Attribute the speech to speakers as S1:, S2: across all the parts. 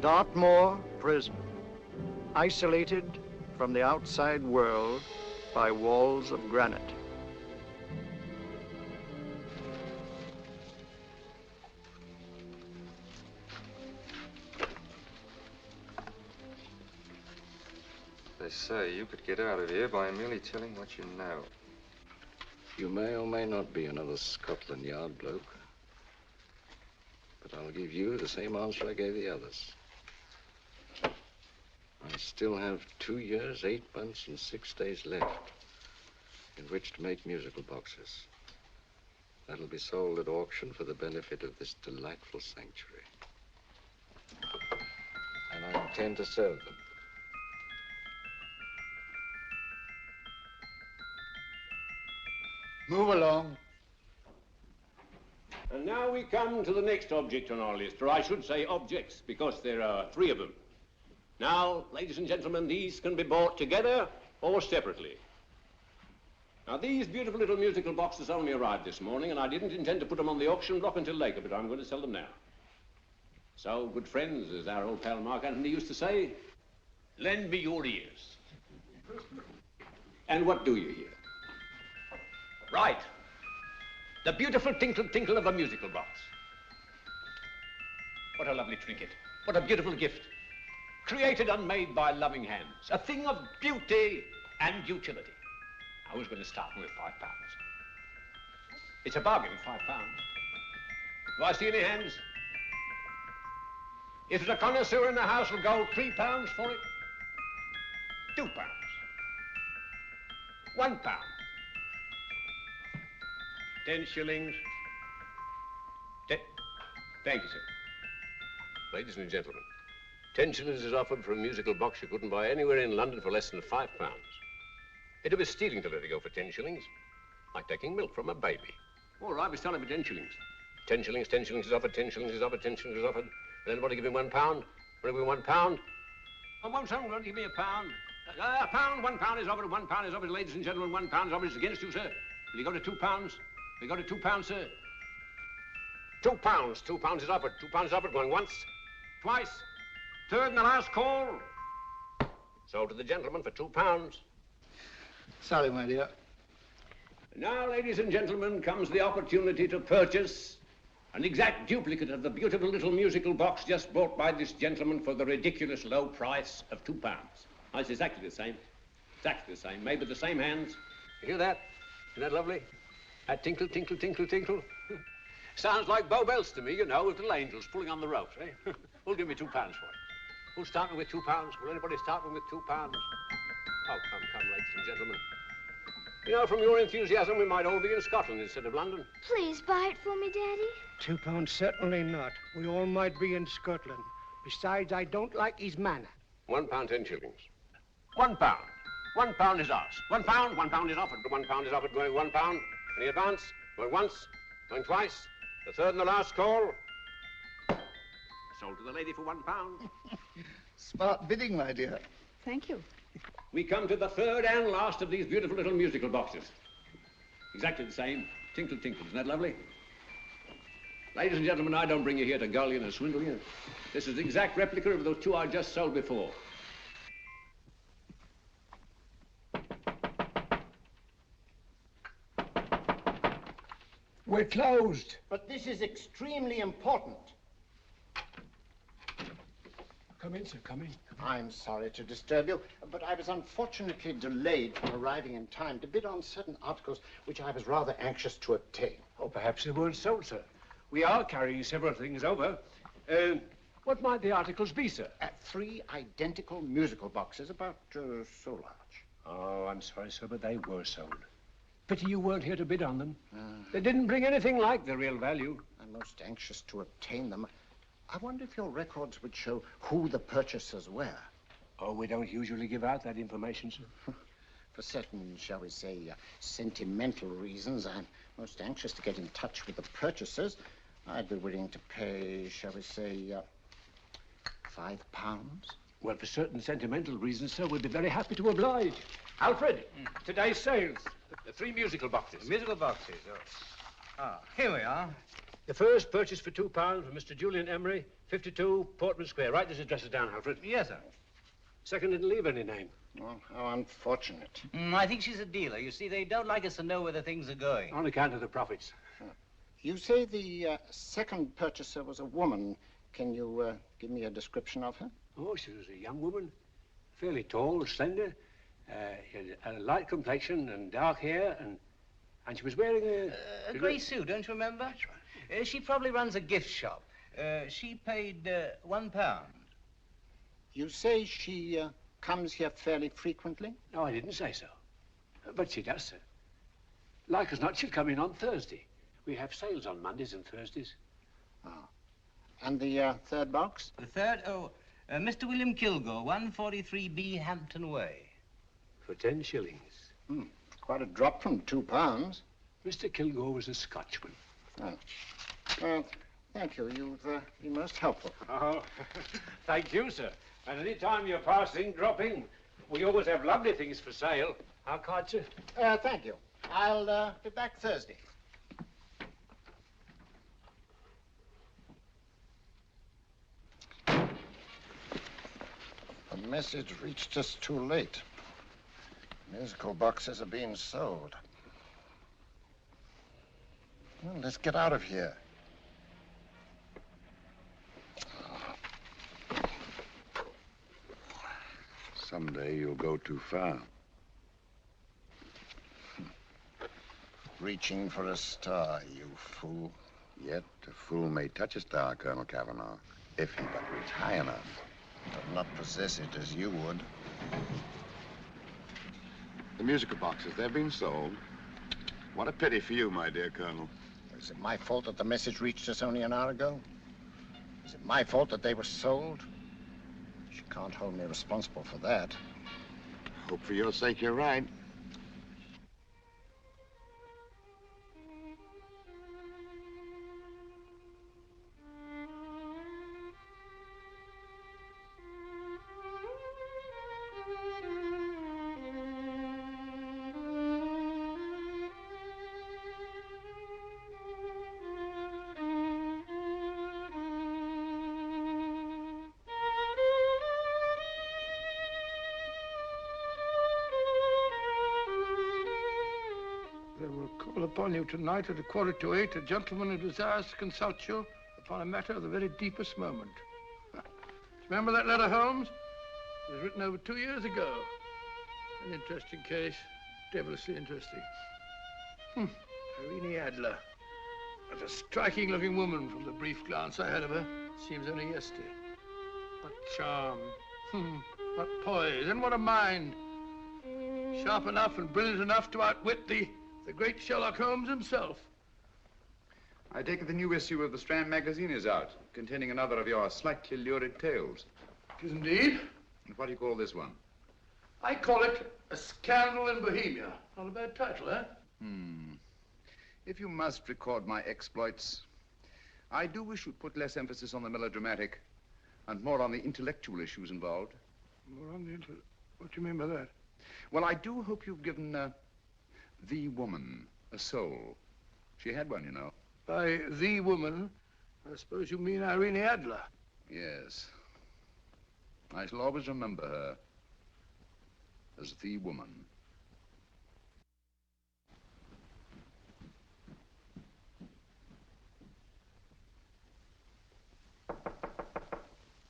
S1: Dartmoor Prison, isolated from the outside world by walls of granite.
S2: They say you could get out of here by merely telling what you know.
S3: You may or may not be another Scotland Yard bloke, but I'll give you the same answer I gave the others. I still have 2 years, 8 months, and 6 days left in which to make musical boxes. That'll be sold at auction for the benefit of this delightful sanctuary. And I intend to serve them.
S1: Move along.
S4: And now we come to the next object on our list, or I should say objects, because there are 3 of them. Now, ladies and gentlemen, these can be bought together or separately. Now, these beautiful little musical boxes only arrived this morning, and I didn't intend to put them on the auction block until later, but I'm going to sell them now. So, good friends, as our old pal Mark Antony used to say, lend me your ears. And what do you hear? Right. The beautiful tinkle tinkle of a musical box. What a lovely trinket. What a beautiful gift. Created and made by loving hands. A thing of beauty and utility. I was going to start with £5. It's a bargain, £5. Do I see any hands? If there's a connoisseur in the house, will go £3 for it. £2. £1. 10 shillings. Thank you, sir. Ladies and gentlemen, 10 shillings is offered for a musical box you couldn't buy anywhere in London for less than £5. It'd be stealing to let it go for 10 shillings. Like taking milk from a baby. All right, we're selling for 10 shillings. 10 shillings, 10 shillings is offered, 10 shillings is offered, 10 shillings is offered. And anybody give him £1? Want to give him £1? Oh, won't someone give me £1? A pound, £1 is offered, £1 is offered, ladies and gentlemen, £1 is offered. It's against you, sir. Will you go to £2? We go to £2, sir. £2. £2 is offered. £2 is offered. Going once, twice, third and the last call. Sold to the gentleman for £2.
S1: Sorry, my dear.
S4: Now, ladies and gentlemen, comes the opportunity to purchase an exact duplicate of the beautiful little musical box just bought by this gentleman for the ridiculous low price of £2. Oh, it's exactly the same. Exactly the same. Made with the same hands. You hear that? Isn't that lovely? That tinkle, tinkle, tinkle, tinkle. Sounds like Bow Bells to me, you know, with little angels pulling on the ropes, eh? Who'll give me £2 for it? Who's starting with £2? Will anybody start with £2? Oh, come, ladies and gentlemen. You know, from your enthusiasm, we might all be in Scotland instead of London.
S5: Please buy it for me, Daddy.
S6: £2, certainly not. We all might be in Scotland. Besides, I don't like his manner.
S4: £1, 10 shillings. £1. £1 is ours. £1, £1 is offered. £1 is offered, going £1. Any advance? Going once, going twice, the third and the last call. Sold to the lady for £1.
S1: Smart bidding, my dear.
S5: Thank you.
S4: We come to the third and last of these beautiful little musical boxes. Exactly the same. Tinkle, tinkle. Isn't that lovely? Ladies and gentlemen, I don't bring you here to gull you and swindle you. This is the exact replica of those 2 I just sold before.
S6: We're closed.
S7: But this is extremely important.
S6: Come in, sir, come in.
S7: I'm sorry to disturb you, but I was unfortunately delayed from arriving in time to bid on certain articles which I was rather anxious to obtain.
S6: Oh, perhaps they weren't sold, sir. We are carrying several things over. What might the articles be, sir?
S7: 3 identical musical boxes, about so large.
S6: Oh, I'm sorry, sir, but they were sold. Pity you weren't here to bid on them. They didn't bring anything like the real value.
S7: I'm most anxious to obtain them. I wonder if your records would show who the purchasers were.
S6: Oh, we don't usually give out that information, sir.
S7: For certain, shall we say, sentimental reasons, I'm most anxious to get in touch with the purchasers. I'd be willing to pay, shall we say, £5.
S6: Well, for certain sentimental reasons, sir, we'd be very happy to oblige. Alfred, today's sales. The 3 musical boxes.
S8: Musical boxes, oh. Ah, here we are.
S6: The first purchase for £2 from Mr. Julian Emery, 52 Portman Square. Write these addresses down, Alfred.
S8: Yes, sir.
S6: Second didn't leave any name.
S7: Well, how unfortunate.
S8: I think she's a dealer. You see, they don't like us to know where the things are going.
S6: On account of the profits.
S7: You say the second purchaser was a woman. Can you give me a description of her?
S6: Oh, she was a young woman. Fairly tall, slender. She had a light complexion and dark hair, and she was wearing
S8: A grey suit, don't you remember?
S6: That's right.
S8: She probably runs a gift shop. She paid £1.
S7: You say she comes here fairly frequently?
S6: No, I didn't say so. But she does, sir. Like as not, she'll come in on Thursday. We have sales on Mondays and Thursdays.
S7: Oh. And the third box?
S8: The third, Mr. William Kilgore, 143B Hampton Way.
S6: For 10 shillings.
S7: Quite a drop from £2.
S6: Mr. Kilgore was a Scotchman.
S7: Oh. Well, thank you. You've been most helpful.
S6: Oh, thank you, sir. And any time you're passing, drop in. We always have lovely things for sale. Our card, sir?
S7: Thank you. I'll be back Thursday. The message reached us too late. Musical boxes are being sold. Well, let's get out of here.
S3: Someday you'll go too far.
S7: Reaching for a star, you fool.
S3: Yet a fool may touch a star, Colonel Cavanaugh, if he but reach high enough.
S7: But not possess it as you would.
S3: The musical boxes, they're being sold. What a pity for you, my dear Colonel.
S7: Is it my fault that the message reached us only an hour ago? Is it my fault that they were sold? You can't hold me responsible for that.
S3: Hope for your sake you're right.
S9: Upon you tonight at 7:45, a gentleman who desires to consult you upon a matter of the very deepest moment. Do you remember that letter, Holmes? It was written over 2 years ago. An interesting case, devilishly interesting. Irene Adler. What a striking-looking woman from the brief glance I had of her. Seems only yesterday. What charm. What poise, and what a mind. Sharp enough and brilliant enough to outwit the great Sherlock Holmes himself.
S10: I take it the new issue of the Strand magazine is out, containing another of your slightly lurid tales.
S9: It is indeed.
S10: And what do you call this one?
S9: I call it A Scandal in Bohemia. Not a bad title, eh?
S10: If you must record my exploits, I do wish you'd put less emphasis on the melodramatic and more on the intellectual issues involved.
S9: More on the what do you mean by that?
S10: Well, I do hope you've given the woman a soul. She had one, you know.
S9: By the woman, I suppose you mean Irene Adler.
S10: Yes. I shall always remember her as the woman.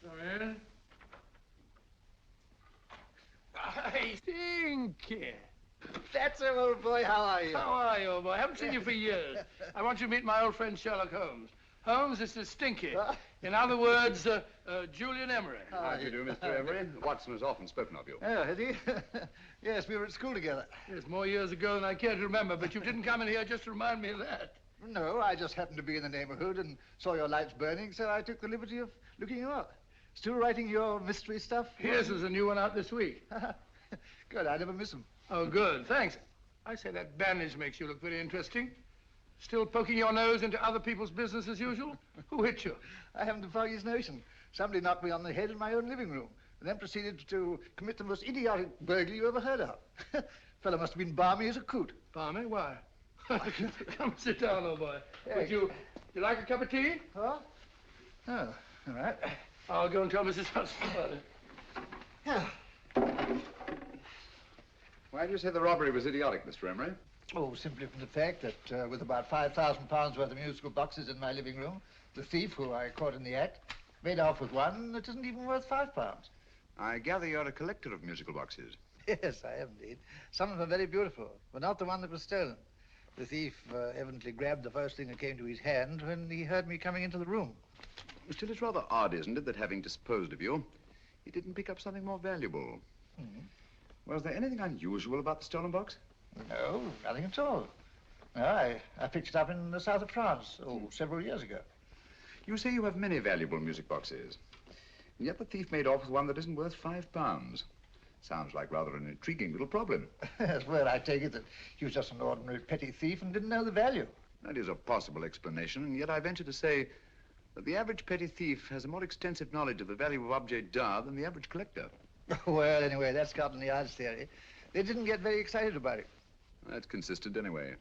S9: Come in. I think.
S11: That's him, old boy. How are you?
S9: How are you, old boy? I haven't seen you for years. I want you to meet my old friend Sherlock Holmes. Holmes, this is Stinky. In other words, Julian Emery.
S10: How do you do, Mr. Emery? Watson has often spoken of you.
S11: Oh, has he? Yes, we were at school together.
S9: Yes, more years ago than I care to remember, but you didn't come in here just to remind me of that.
S11: No, I just happened to be in the neighborhood and saw your lights burning, so I took the liberty of looking you up. Still writing your mystery stuff?
S9: Yes, there's a new one out this week.
S11: Good, I never miss them.
S9: Oh, good, thanks. I say that bandage makes you look very interesting. Still poking your nose into other people's business as usual? Who hit you?
S11: I haven't the foggiest notion. Somebody knocked me on the head in my own living room and then proceeded to commit the most idiotic burglary you ever heard of. Fellow must have been balmy as a coot.
S9: Balmy? Why? Come sit down, old boy.
S11: Yeah.
S9: You like a cup of tea?
S11: Huh? Oh, all right.
S9: I'll go and tell Mrs. Hudson about it.
S11: Yeah.
S10: Why do you say the robbery was idiotic, Mr. Emery?
S11: Oh, simply from the fact that with about £5,000 worth of musical boxes in my living room, the thief, who I caught in the act, made off with one that isn't even worth £5.
S10: I gather you're a collector of musical boxes.
S11: Yes, I am indeed. Some of them are very beautiful, but not the one that was stolen. The thief evidently grabbed the first thing that came to his hand when he heard me coming into the room.
S10: Still, it's rather odd, isn't it, that having disposed of you, he didn't pick up something more valuable. Was there anything unusual about the stolen box?
S11: No, nothing at all. No, I picked it up in the south of France, several years ago.
S10: You say you have many valuable music boxes, and yet the thief made off with one that isn't worth £5. Sounds like rather an intriguing little problem.
S11: Yes, well, I take it that he was just an ordinary petty thief and didn't know the value.
S10: That is a possible explanation, and yet I venture to say that the average petty thief has a more extensive knowledge of the value of objets d'art than the average collector.
S11: Well, anyway, that's Scotland Yard's theory. They didn't get very excited about it.
S10: That's consistent anyway.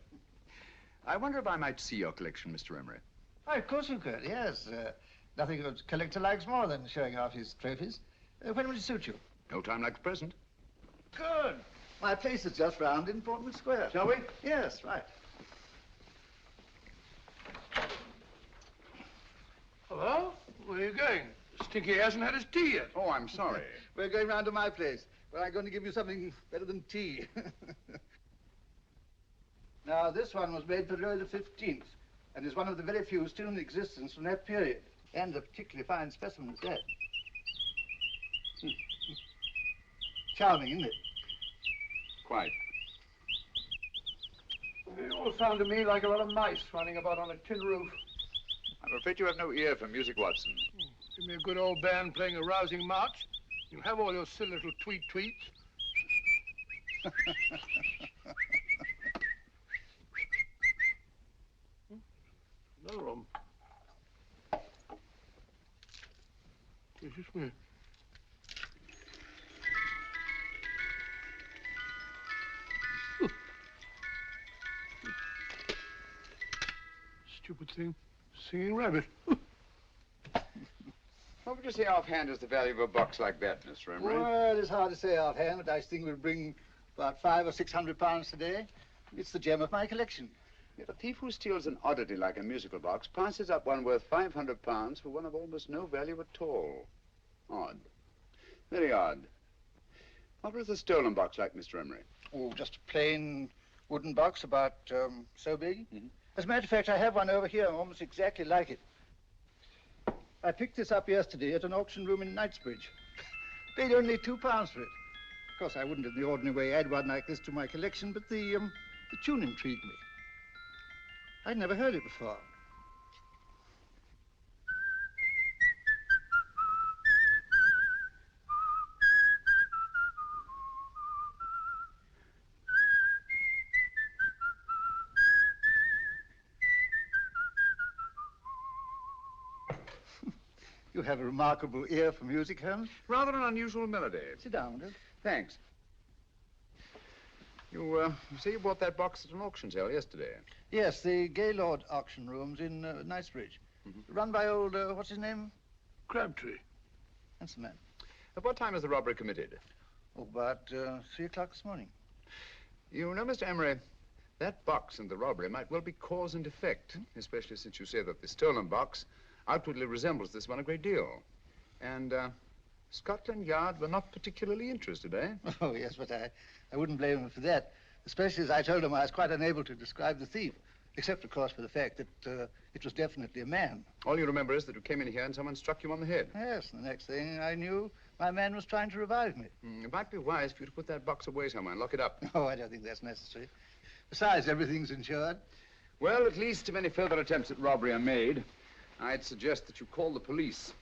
S10: I wonder if I might see your collection, Mr. Emery.
S11: Oh, of course you could, yes. Nothing a collector likes more than showing off his trophies. When will it suit you?
S10: No time like the present.
S11: Good. My place is just round in Portman Square.
S9: Shall we?
S11: Yes, right.
S9: Hello? Where are you going? Stinky hasn't had his tea yet.
S10: Oh, I'm sorry.
S11: We're going round to my place, where I'm going to give you something better than tea. Now, this one was made for Louis XV, and is one of the very few still in existence from that period. And a particularly fine specimen at that. Charming, isn't it?
S10: Quite.
S9: It all sounded to me like a lot of mice running about on a tin roof.
S10: I'm afraid you have no ear for music, Watson.
S9: Give me a good old band playing a rousing march. You'll have all your silly little tweets. Another one. This is me. Stupid thing. Singing rabbit.
S10: What would you say offhand is the value of a box like that, Mr. Emery?
S11: Well, it's hard to say offhand, but I think we'll bring about £500 or £600 today. It's the gem of my collection.
S10: Yet a thief who steals an oddity like a musical box passes up one worth £500 for one of almost no value at all. Odd. Very odd. What was the stolen box like, Mr. Emery?
S11: Oh, just a plain wooden box about so big. As a matter of fact, I have one over here almost exactly like it. I picked this up yesterday at an auction room in Knightsbridge. Paid only £2 for it. Of course, I wouldn't in the ordinary way add one like this to my collection, but the tune intrigued me. I'd never heard it before. You have a remarkable ear for music, Holmes.
S10: Rather an unusual melody.
S11: Sit down, will you?
S10: Thanks. You say you bought that box at an auction sale yesterday?
S11: Yes, the Gaylord auction rooms in Knightsbridge. Run by old, what's his name?
S9: Crabtree.
S11: That's the man.
S10: At what time was the robbery committed?
S11: Oh, about 3 o'clock this morning.
S10: You know, Mr. Emery, that box and the robbery might well be cause and effect, especially since you say that the stolen box outwardly resembles this one a great deal. And Scotland Yard were not particularly interested, eh?
S11: Oh, yes, but I wouldn't blame them for that, especially as I told them I was quite unable to describe the thief, except, of course, for the fact that it was definitely a man.
S10: All you remember is that you came in here and someone struck you on the head.
S11: Yes, and the next thing I knew, my man was trying to revive me.
S10: It might be wise for you to put that box away somewhere and lock it up.
S11: Oh, I don't think that's necessary. Besides, everything's insured.
S10: Well, at least if any further attempts at robbery are made, I'd suggest that you call the police,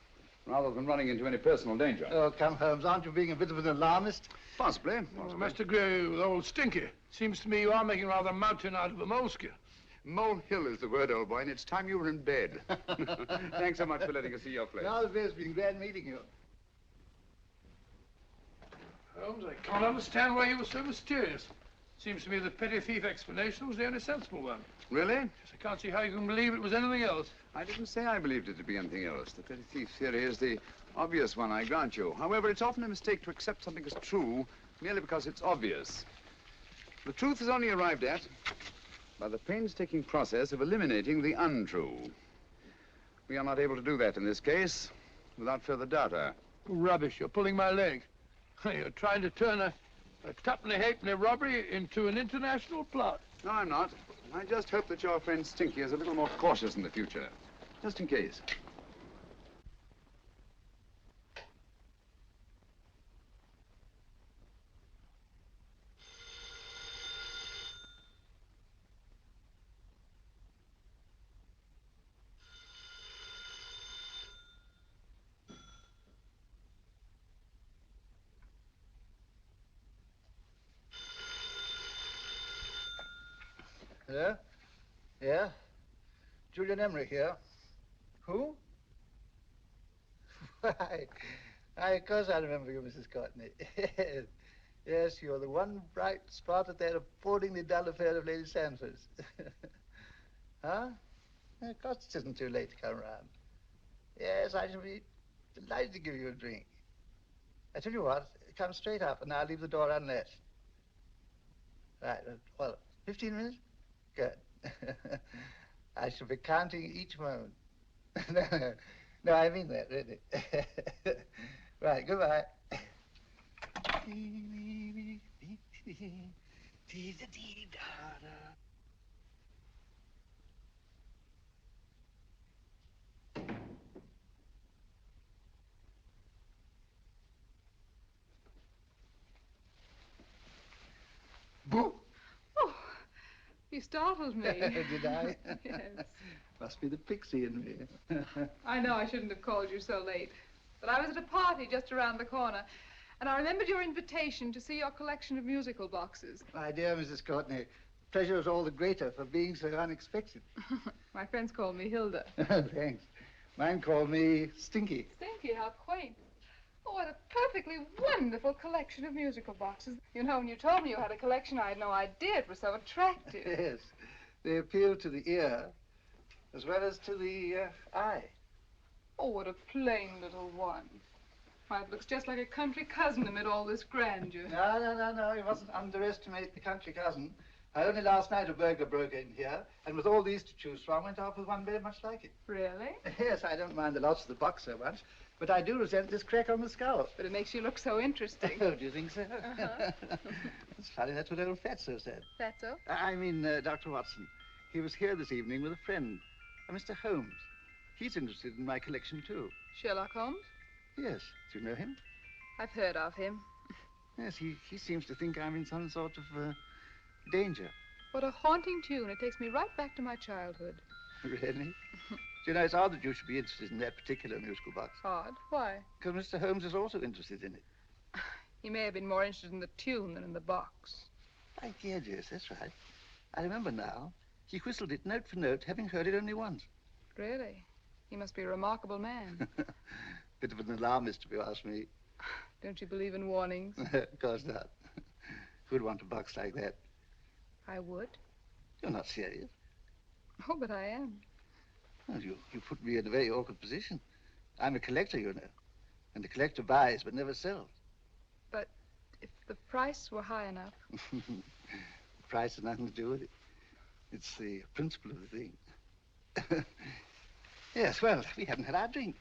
S10: rather than running into any personal danger.
S11: Oh, come, Holmes, aren't you being a bit of an alarmist?
S10: Possibly.
S9: Well, I must agree with old Stinky. Seems to me you are making rather a mountain out of a moleskin.
S10: Molehill is the word, old boy, and it's time you were in bed. Thanks so much for letting us see your place.
S11: Now, it's been glad meeting you.
S9: Holmes, I can't understand why you were so mysterious. Seems to me the petty thief explanation was the only sensible one.
S10: Really?
S9: Yes, I can't see how you can believe it was anything else.
S10: I didn't say I believed it to be anything else. The petty thief theory is the obvious one, I grant you. However, it's often a mistake to accept something as true merely because it's obvious. The truth is only arrived at by the painstaking process of eliminating the untrue. We are not able to do that in this case without further data.
S9: Rubbish, you're pulling my leg. You're trying to turn a tuppenny halfpenny robbery into an international plot.
S10: No, I'm not. I just hope that your friend Stinky is a little more cautious in the future, just in case.
S11: Hello? Yeah? Julian Emery here. Who? Why, of course I remember you, Mrs. Courtney. Yes, you're the one bright spot at that appallingly dull affair of Lady Sanford's. Huh? Of course it isn't too late to come round. Yes, I shall be delighted to give you a drink. I tell you what, come straight up and I'll leave the door unlatched. Right, well, 15 minutes? Good. I shall be counting each moment. No, I mean that, really. Right, goodbye. Boo!
S12: Oh, you startled me.
S11: Did I?
S12: Yes.
S11: Must be the pixie in me.
S12: I know I shouldn't have called you so late, but I was at a party just around the corner, and I remembered your invitation to see your collection of musical boxes.
S11: My dear Mrs. Courtney, pleasure is all the greater for being so unexpected.
S12: My friends call me Hilda.
S11: Thanks. Mine call me Stinky.
S12: Stinky, how quaint. Oh, what a perfectly wonderful collection of musical boxes. You know, when you told me you had a collection, I had no idea it was so attractive.
S11: Yes. They appeal to the ear as well as to the eye.
S12: Oh, what a plain little one. Why, it looks just like a country cousin amid all this grandeur.
S11: No. You mustn't underestimate the country cousin. Only last night a burglar broke in here, and with all these to choose from, went off with one very much like it.
S12: Really?
S11: Yes, I don't mind the loss of the box so much, but I do resent this crack on the skull.
S12: But it makes you look so interesting.
S11: Oh, do you think so?
S12: Uh-huh.
S11: It's funny, that's what old Fatso said.
S12: Fatso?
S11: I mean, Dr. Watson. He was here this evening with a friend, a Mr. Holmes. He's interested in my collection, too.
S12: Sherlock Holmes?
S11: Yes. Do you know him?
S12: I've heard of him.
S11: Yes, he seems to think I'm in some sort of danger.
S12: What a haunting tune. It takes me right back to my childhood.
S11: Really? Do you know, it's odd that you should be interested in that particular musical box.
S12: Odd? Why?
S11: Because Mr. Holmes is also interested in it.
S12: He may have been more interested in the tune than in the box.
S11: My dear, yes, that's right. I remember now. He whistled it note for note, having heard it only once.
S12: Really? He must be a remarkable man.
S11: Bit of an alarmist, if you ask me.
S12: Don't you believe in warnings?
S11: Of course not. Who'd want a box like that?
S12: I would.
S11: You're not serious.
S12: Oh, but I am.
S11: Well, you put me in a very awkward position. I'm a collector, you know. And the collector buys but never sells.
S12: But if the price were high enough...
S11: The price has nothing to do with it. It's the principle of the thing. Yes, well, we haven't had our drink.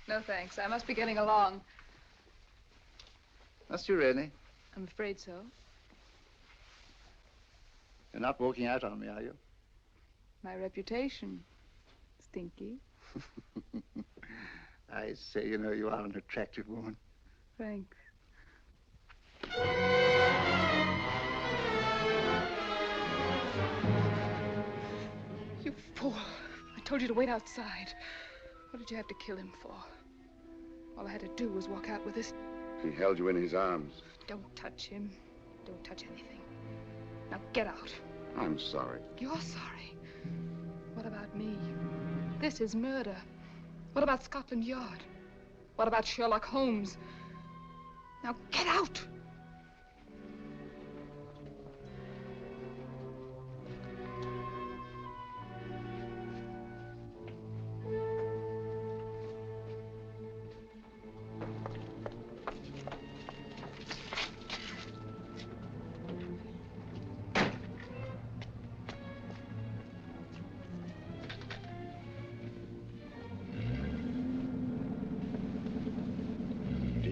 S12: No, thanks. I must be getting along.
S11: Must you really?
S12: I'm afraid so.
S11: You're not walking out on me, are you?
S12: My reputation. Stinky.
S11: I say, you know, you are an attractive woman.
S12: Thanks. You fool. I told you to wait outside. What did you have to kill him for? All I had to do was walk out with this.
S10: He held you in his arms.
S12: Don't touch him. Don't touch anything. Now get out.
S10: I'm sorry.
S12: You're sorry. What about me? This is murder. What about Scotland Yard? What about Sherlock Holmes? Now get out!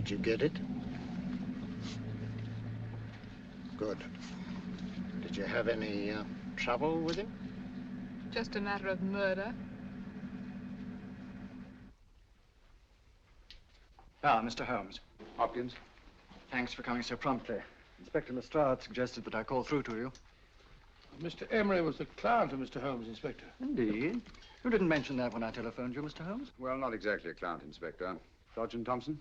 S7: Did you get it? Good. Did you have any trouble with him?
S12: Just a matter of murder.
S1: Ah, Mr. Holmes.
S10: Hopkins?
S1: Thanks for coming so promptly. Inspector Lestrade suggested that I call through to you.
S9: Mr. Emery was the client of Mr. Holmes, Inspector.
S1: Indeed. You didn't mention that when I telephoned you, Mr. Holmes.
S10: Well, not exactly a client, Inspector. Sergeant Thompson?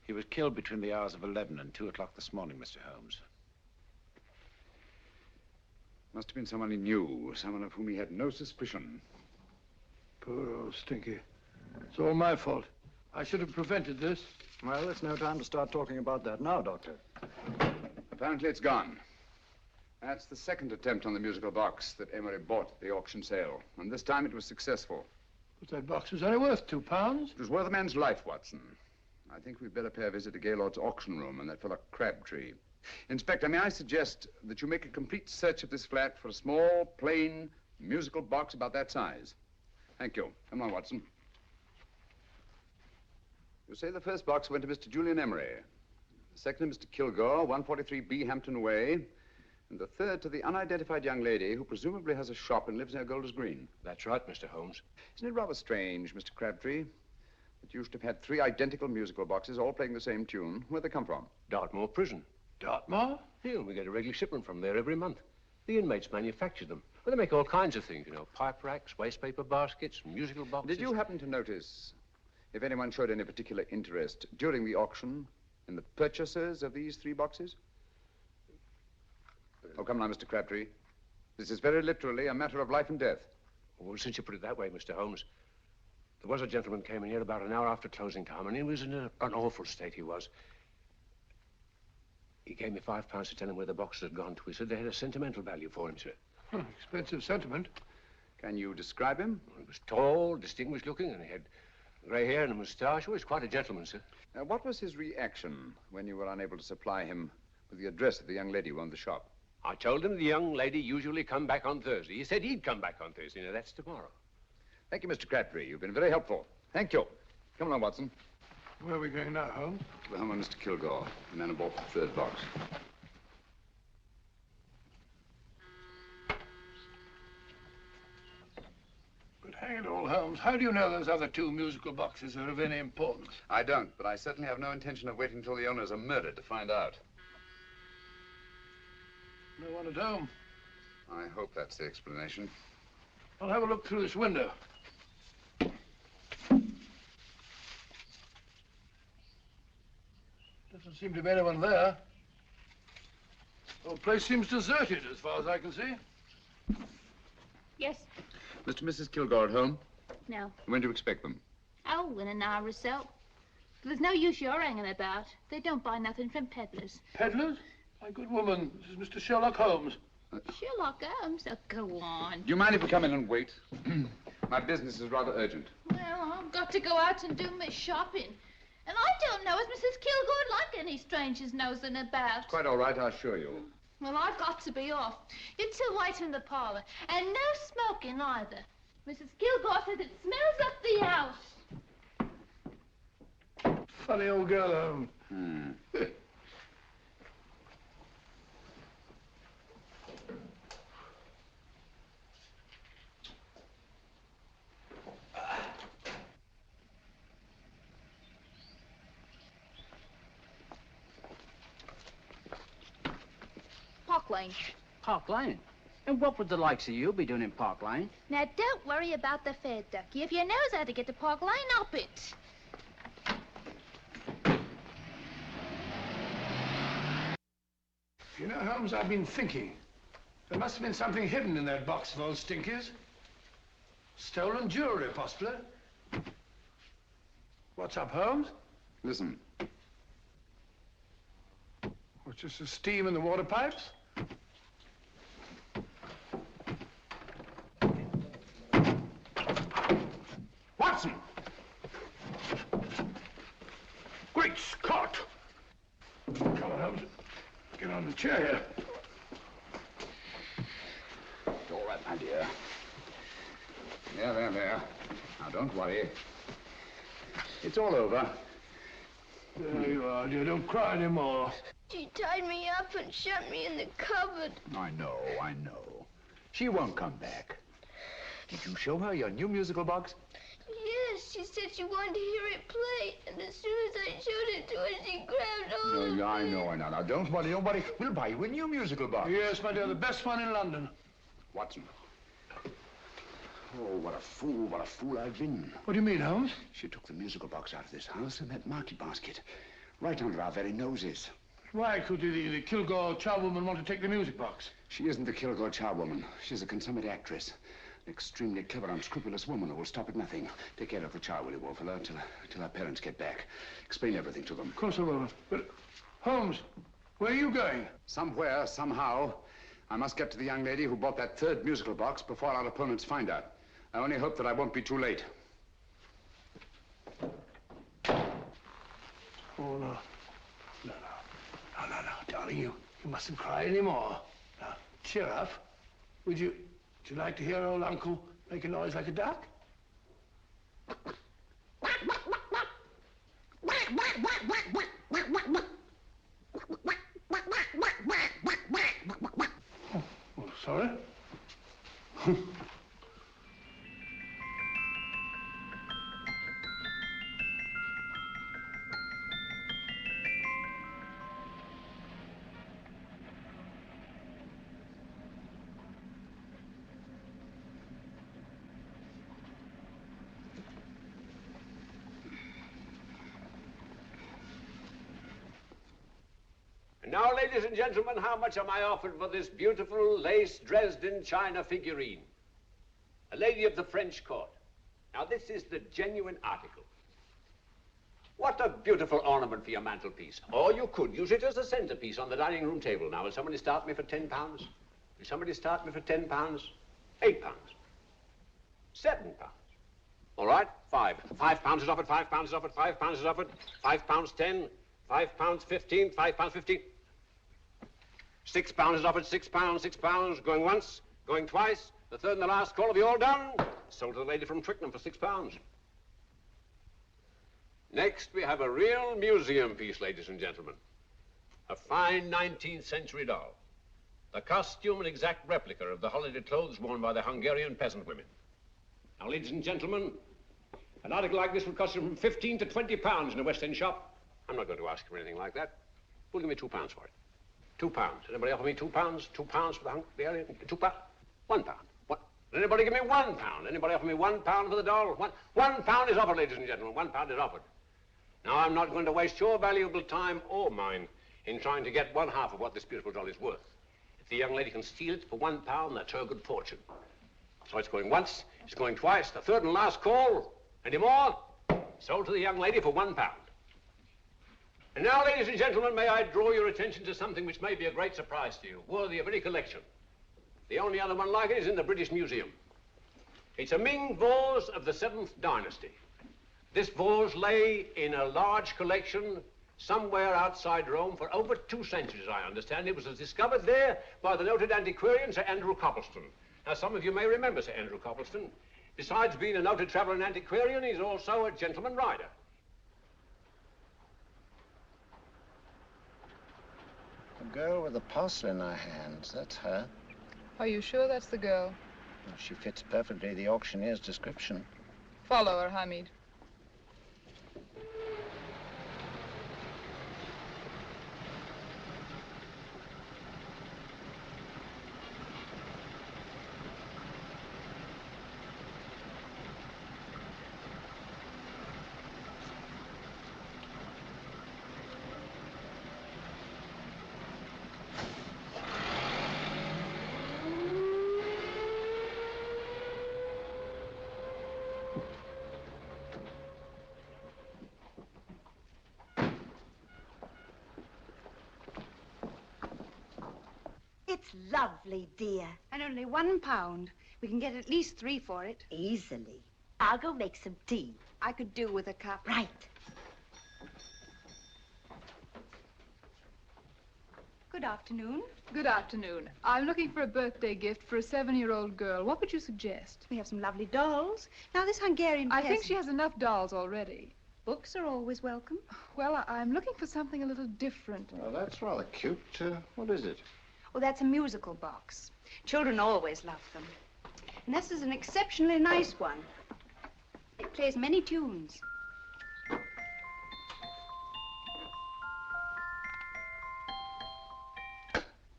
S13: He was killed between the hours of 11 and 2 o'clock this morning, Mr. Holmes.
S10: Must have been someone he knew, someone of whom he had no suspicion.
S9: Poor old Stinky. It's all my fault. I should have prevented this.
S1: Well, it's no time to start talking about that now, Doctor.
S10: Apparently it's gone. That's the second attempt on the musical box that Emery bought at the auction sale. And this time it was successful.
S9: But that box was only worth £2.
S10: It was worth a man's life, Watson. I think we'd better pay a visit to Gaylord's auction room and that fellow Crabtree. Inspector, may I suggest that you make a complete search of this flat for a small, plain, musical box about that size? Thank you. Come on, Watson. You say the first box went to Mr. Julian Emery. The second to Mr. Kilgore, 143B Hampton Way. And the third to the unidentified young lady who presumably has a shop and lives near Golders Green.
S4: That's right, Mr. Holmes.
S10: Isn't it rather strange, Mr. Crabtree, that you should have had 3 identical musical boxes all playing the same tune? Where'd they come from?
S4: Dartmoor Prison.
S9: Dartmoor?
S4: Yeah, we get a regular shipment from there every month. The inmates manufacture them. Well, they make all kinds of things, you know, pipe racks, waste paper baskets, musical boxes.
S10: Did you happen to notice if anyone showed any particular interest during the auction in the purchasers of these 3 boxes? Oh, come now, Mr. Crabtree. This is very literally a matter of life and death.
S4: Well, since you put it that way, Mr. Holmes, there was a gentleman came in here about an hour after closing time, and he was in an awful state, he was. He gave me £5 to tell him where the boxes had gone to. He said they had a sentimental value for him, sir.
S9: Expensive sentiment.
S10: Can you describe him?
S4: He was tall, distinguished looking, and he had grey hair and a moustache. He was quite a gentleman, sir.
S10: What was his reaction when you were unable to supply him with the address of the young lady who owned the shop?
S4: I told him the young lady usually come back on Thursday. He said he'd come back on Thursday. Now, that's tomorrow.
S10: Thank you, Mr. Crabtree. You've been very helpful. Thank you. Come along, Watson.
S9: Where are we going now, Holmes?
S10: To the home of Mr. Kilgore, the man who bought the 3rd box.
S9: But hang it all, Holmes, how do you know those other 2 musical boxes are of any importance?
S10: I don't, but I certainly have no intention of waiting until the owners are murdered to find out.
S9: No one at home.
S10: I hope that's the explanation.
S9: I'll have a look through this window. Doesn't seem to be anyone there. The whole place seems deserted as far as I can see.
S5: Yes.
S10: Mr. and Mrs. Kilgore at home?
S5: No.
S10: When do you expect them?
S5: Oh, in an hour or so. There's no use you're hanging about. They don't buy nothing from peddlers.
S9: Peddlers? My good woman, this is Mr. Sherlock Holmes.
S5: Sherlock Holmes? Oh, go on.
S10: Do you mind if we come in and wait? My business is rather urgent.
S5: Well, I've got to go out and do my shopping. And I don't know if Mrs. Kilgore'd like any strangers nosing about.
S10: Quite all right, I assure you.
S5: Well, I've got to be off. You 2 wait in the parlor. And no smoking either. Mrs. Kilgore says it smells up the house.
S9: Funny old girl, Holmes.
S5: Park Lane.
S14: Park Lane? And what would the likes of you be doing in Park Lane?
S5: Now, don't worry about the fare, Ducky. If you knows how to get to Park Lane, up it.
S9: You know, Holmes, I've been thinking. There must have been something hidden in that box of old Stinky's. Stolen jewelry, possibly. What's up, Holmes?
S10: Listen.
S9: What's just the steam in the water pipes?
S10: Watson!
S9: Great Scott! Come on, Holmes. Get on the chair here.
S10: It's all right, my dear. There. Now, don't worry. It's all over.
S9: There you are, dear. Don't cry anymore.
S15: She tied me up and shut me in the cupboard.
S10: I know. She won't come back. Did you show her your new musical box?
S15: Yes, she said she wanted to hear it play, and as soon as I showed it to her, she grabbed hold of
S10: No, I
S15: me.
S10: know. Now, don't worry. We'll buy you a new musical box.
S9: Yes, my dear, the best one in London.
S10: Watson. Oh, what a fool I've been.
S9: What do you mean, Holmes?
S10: She took the musical box out of this house in that market basket, right under our very noses.
S9: Why could the Kilgore charwoman want to take the music box?
S10: She isn't the Kilgore charwoman. She's a consummate actress. An extremely clever, unscrupulous woman who will stop at nothing. Take care of the child, will you, Wolfella, till our parents get back. Explain everything to them.
S9: Of course I will. But, Holmes, where are you going?
S10: Somewhere, somehow. I must get to the young lady who bought that third musical box before our opponents find out. I only hope that I won't be too late.
S9: Oh, no. No, darling, you mustn't cry anymore. Now, cheer up. Would you like to hear old Uncle make a noise like a duck? Oh, sorry.
S4: And now, ladies and gentlemen, how much am I offered for this beautiful lace Dresden china figurine? A lady of the French court. Now, this is the genuine article. What a beautiful ornament for your mantelpiece. Or you could use it as a centerpiece on the dining room table. Now, will somebody start me for £10? Will somebody start me for £10? £8? £7? All right, £5 is offered, £5 is offered, £5 is offered, £5.10, £5.15, £5.15. £6 is offered, £6, going once, going twice. The third and the last call. Have you all done? Sold to the lady from Twickenham for £6. Next, we have a real museum piece, ladies and gentlemen. A fine 19th century doll. The costume an exact replica of the holiday clothes worn by the Hungarian peasant women. Now, ladies and gentlemen, an article like this will cost you from £15 to £20 in a West End shop. I'm not going to ask you for anything like that. Who'll give me £2 for it? £2. Anybody offer me £2? £2 for the Hungarian? £2? £1. What? Anybody give me £1? Anybody offer me £1 for the doll? £1 is offered, ladies and gentlemen. £1 is offered. Now, I'm not going to waste your valuable time or mine in trying to get one half of what this beautiful doll is worth. If the young lady can steal it for £1, that's her good fortune. So it's going once, it's going twice, the third and last call. Any more? Sold to the young lady for £1. And now, ladies and gentlemen, may I draw your attention to something which may be a great surprise to you, worthy of any collection. The only other one like it is in the British Museum. It's a Ming vase of the 7th dynasty. This vase lay in a large collection somewhere outside Rome for over 2 centuries, I understand. It was discovered there by the noted antiquarian, Sir Andrew Coppleston. Now, some of you may remember Sir Andrew Coppleston. Besides being a noted traveler and antiquarian, he's also a gentleman rider.
S7: The girl with the parcel in her hands, that's her.
S12: Are you sure that's the girl?
S7: Well, she fits perfectly the auctioneer's description.
S12: Follow her, Hamid.
S16: It's lovely, dear.
S17: And only £1. We can get at least 3 for it.
S16: Easily. I'll go make some tea.
S17: I could do with a cup.
S16: Right.
S17: Good afternoon.
S12: Good afternoon. I'm looking for a birthday gift for a 7-year-old girl. What would you suggest?
S17: We have some lovely dolls. Now, this Hungarian
S12: I think
S17: peasant-
S12: she has enough dolls already.
S17: Books are always welcome.
S12: Well, I'm looking for something a little different.
S7: Well, that's rather cute. What is it?
S17: Well, that's a musical box. Children always love them. And this is an exceptionally nice one. It plays many tunes.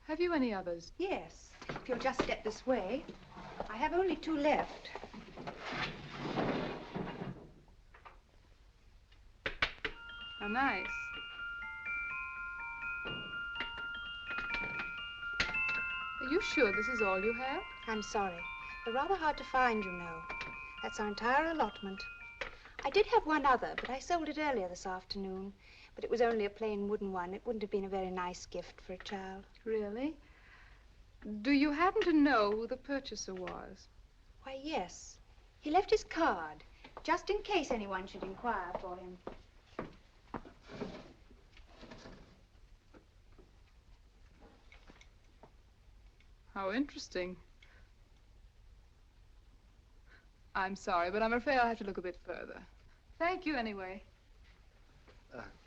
S12: Have you any others?
S17: Yes. If you'll just step this way. I have only 2 left.
S12: How nice. Are you sure this is all you have?
S17: I'm sorry. They're rather hard to find, you know. That's our entire allotment. I did have one other, but I sold it earlier this afternoon. But it was only a plain wooden one. It wouldn't have been a very nice gift for a child.
S12: Really? Do you happen to know who the purchaser was?
S17: Why, yes. He left his card, just in case anyone should inquire for him.
S12: How interesting. I'm sorry, but I'm afraid I'll have to look a bit further. Thank you anyway.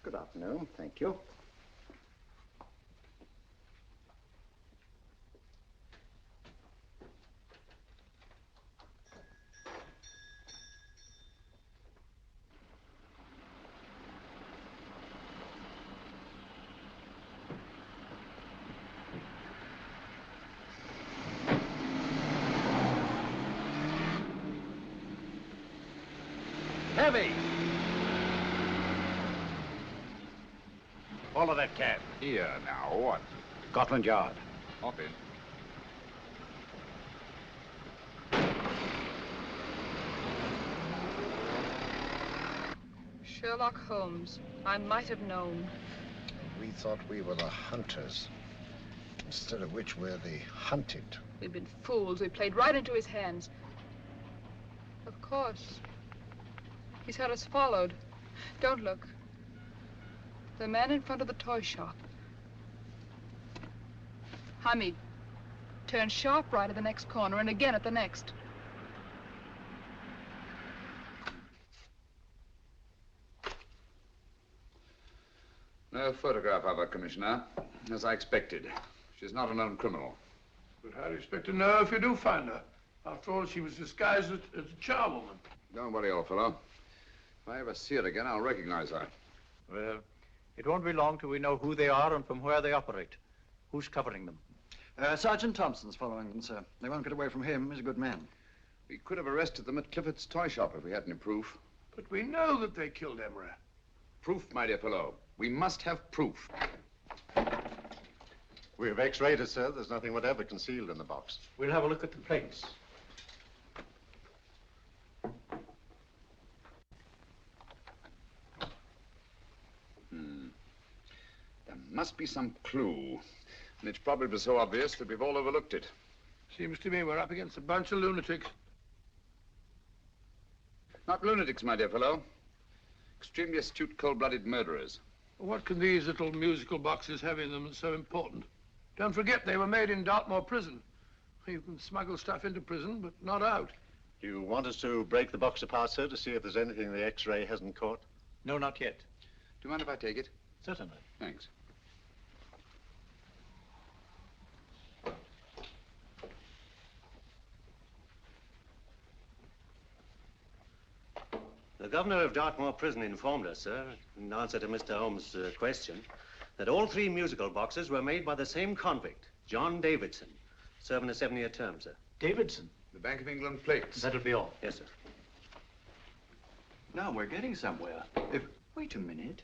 S7: Good afternoon. Thank you.
S13: Heavy! Follow that cab.
S10: Here now, what?
S13: Scotland Yard.
S10: Hop in.
S12: Sherlock Holmes. I might have known.
S7: We thought we were the hunters, instead of which we're the hunted.
S12: We've been fools. We played right into his hands. Of course. He's had us followed. Don't look. The man in front of the toy shop. Hamid, turn sharp right at the next corner and again at the next.
S10: No photograph of her, Commissioner, as I expected. She's not a known criminal.
S9: But how do you expect to know if you do find her? After all, she was disguised as a charwoman.
S10: Don't worry, old fellow. If I ever see her again, I'll recognize her.
S18: Well, it won't be long till we know who they are and from where they operate. Who's covering them?
S19: Sergeant Thompson's following them, sir. They won't get away from him. He's a good man.
S10: We could have arrested them at Clifford's toy shop if we had any proof.
S9: But we know that they killed Emery.
S10: Proof, my dear fellow. We must have proof.
S20: We have X-rayed it, sir. There's nothing whatever concealed in the box.
S18: We'll have a look at the plates.
S10: There must be some clue. And it's probably so obvious that we've all overlooked it.
S9: Seems to me we're up against a bunch of lunatics.
S10: Not lunatics, my dear fellow. Extremely astute, cold-blooded murderers.
S9: What can these little musical boxes have in them that's so important? Don't forget, they were made in Dartmoor prison. You can smuggle stuff into prison, but not out.
S20: Do you want us to break the box apart, sir, to see if there's anything the X-ray hasn't caught?
S18: No, not yet.
S10: Do you mind if I take it?
S18: Certainly.
S10: Thanks.
S20: The governor of Dartmoor Prison informed us, sir, in answer to Mr. Holmes' question, that all 3 musical boxes were made by the same convict, John Davidson, serving a 7-year term, sir.
S18: Davidson?
S10: The Bank of England plates.
S18: That'll be all.
S20: Yes, sir.
S19: Now we're getting somewhere. Wait a minute.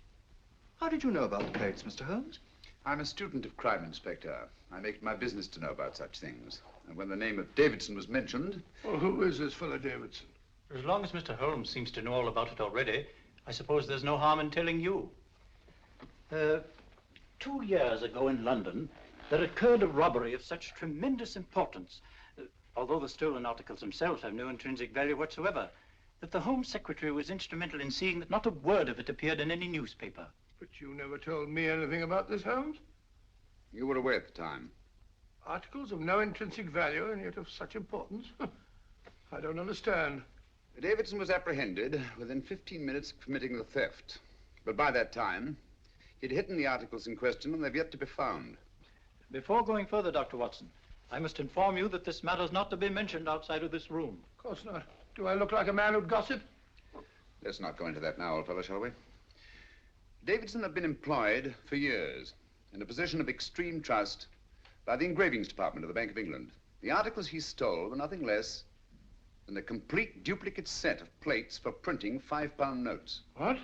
S19: How did you know about the plates, Mr. Holmes?
S10: I'm a student of crime, Inspector. I make it my business to know about such things. And when the name of Davidson was mentioned...
S9: Well, who is this fellow Davidson?
S18: As long as Mr. Holmes seems to know all about it already, I suppose there's no harm in telling you. 2 years ago in London, there occurred a robbery of such tremendous importance, although the stolen articles themselves have no intrinsic value whatsoever, that the Home Secretary was instrumental in seeing that not a word of it appeared in any newspaper.
S9: But you never told me anything about this, Holmes.
S10: You were away at the time.
S9: Articles of no intrinsic value and yet of such importance? I don't understand.
S10: Davidson was apprehended within 15 minutes of committing the theft. But by that time, he'd hidden the articles in question and they've yet to be found.
S18: Before going further, Dr. Watson, I must inform you that this matter's not to be mentioned outside of this room.
S9: Of course not. Do I look like a man who'd gossip?
S10: Let's not go into that now, old fellow, shall we? Davidson had been employed for years in a position of extreme trust by the engravings department of the Bank of England. The articles he stole were nothing less than a complete duplicate set of plates for printing £5 notes.
S9: What?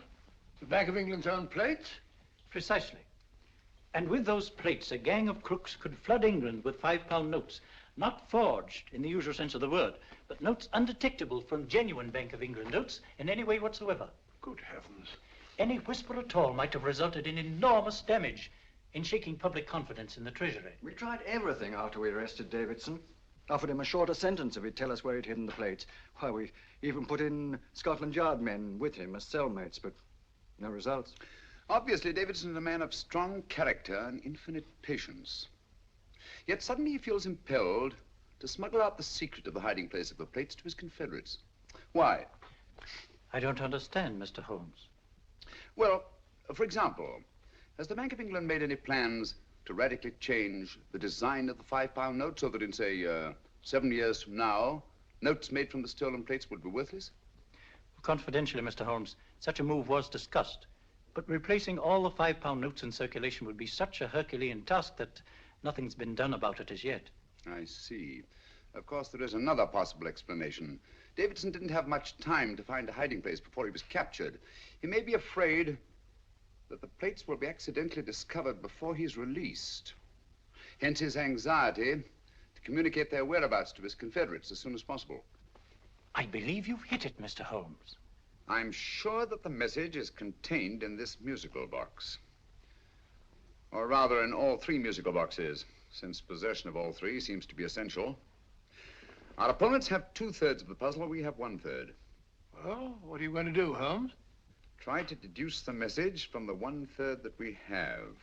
S9: The Bank of England's own plates?
S18: Precisely. And with those plates, a gang of crooks could flood England with £5 notes, not forged in the usual sense of the word, but notes undetectable from genuine Bank of England notes in any way whatsoever.
S9: Good heavens.
S18: Any whisper at all might have resulted in enormous damage in shaking public confidence in the Treasury.
S21: We tried everything after we arrested Davidson. Offered him a shorter sentence if he'd tell us where he'd hidden the plates. Why, we even put in Scotland Yard men with him as cellmates, but no results.
S10: Obviously, Davidson is a man of strong character and infinite patience. Yet suddenly he feels impelled to smuggle out the secret of the hiding place of the plates to his confederates. Why?
S18: I don't understand, Mr. Holmes.
S10: Well, for example, has the Bank of England made any plans to radically change the design of the £5 note so that in, say, 7 years from now, notes made from the stolen plates would be worthless?
S18: Confidentially, Mr. Holmes, such a move was discussed. But replacing all the £5 notes in circulation would be such a Herculean task that nothing's been done about it as yet.
S10: I see. Of course, there is another possible explanation. Davidson didn't have much time to find a hiding place before he was captured. He may be afraid that the plates will be accidentally discovered before he's released. Hence his anxiety to communicate their whereabouts to his confederates as soon as possible.
S18: I believe you've hit it, Mr. Holmes.
S10: I'm sure that the message is contained in this musical box. Or rather, in all 3 musical boxes, since possession of all 3 seems to be essential. Our opponents have 2/3 of the puzzle, we have 1/3.
S9: Well, what are you going to do, Holmes?
S10: Try to deduce the message from the 1/3 that we have.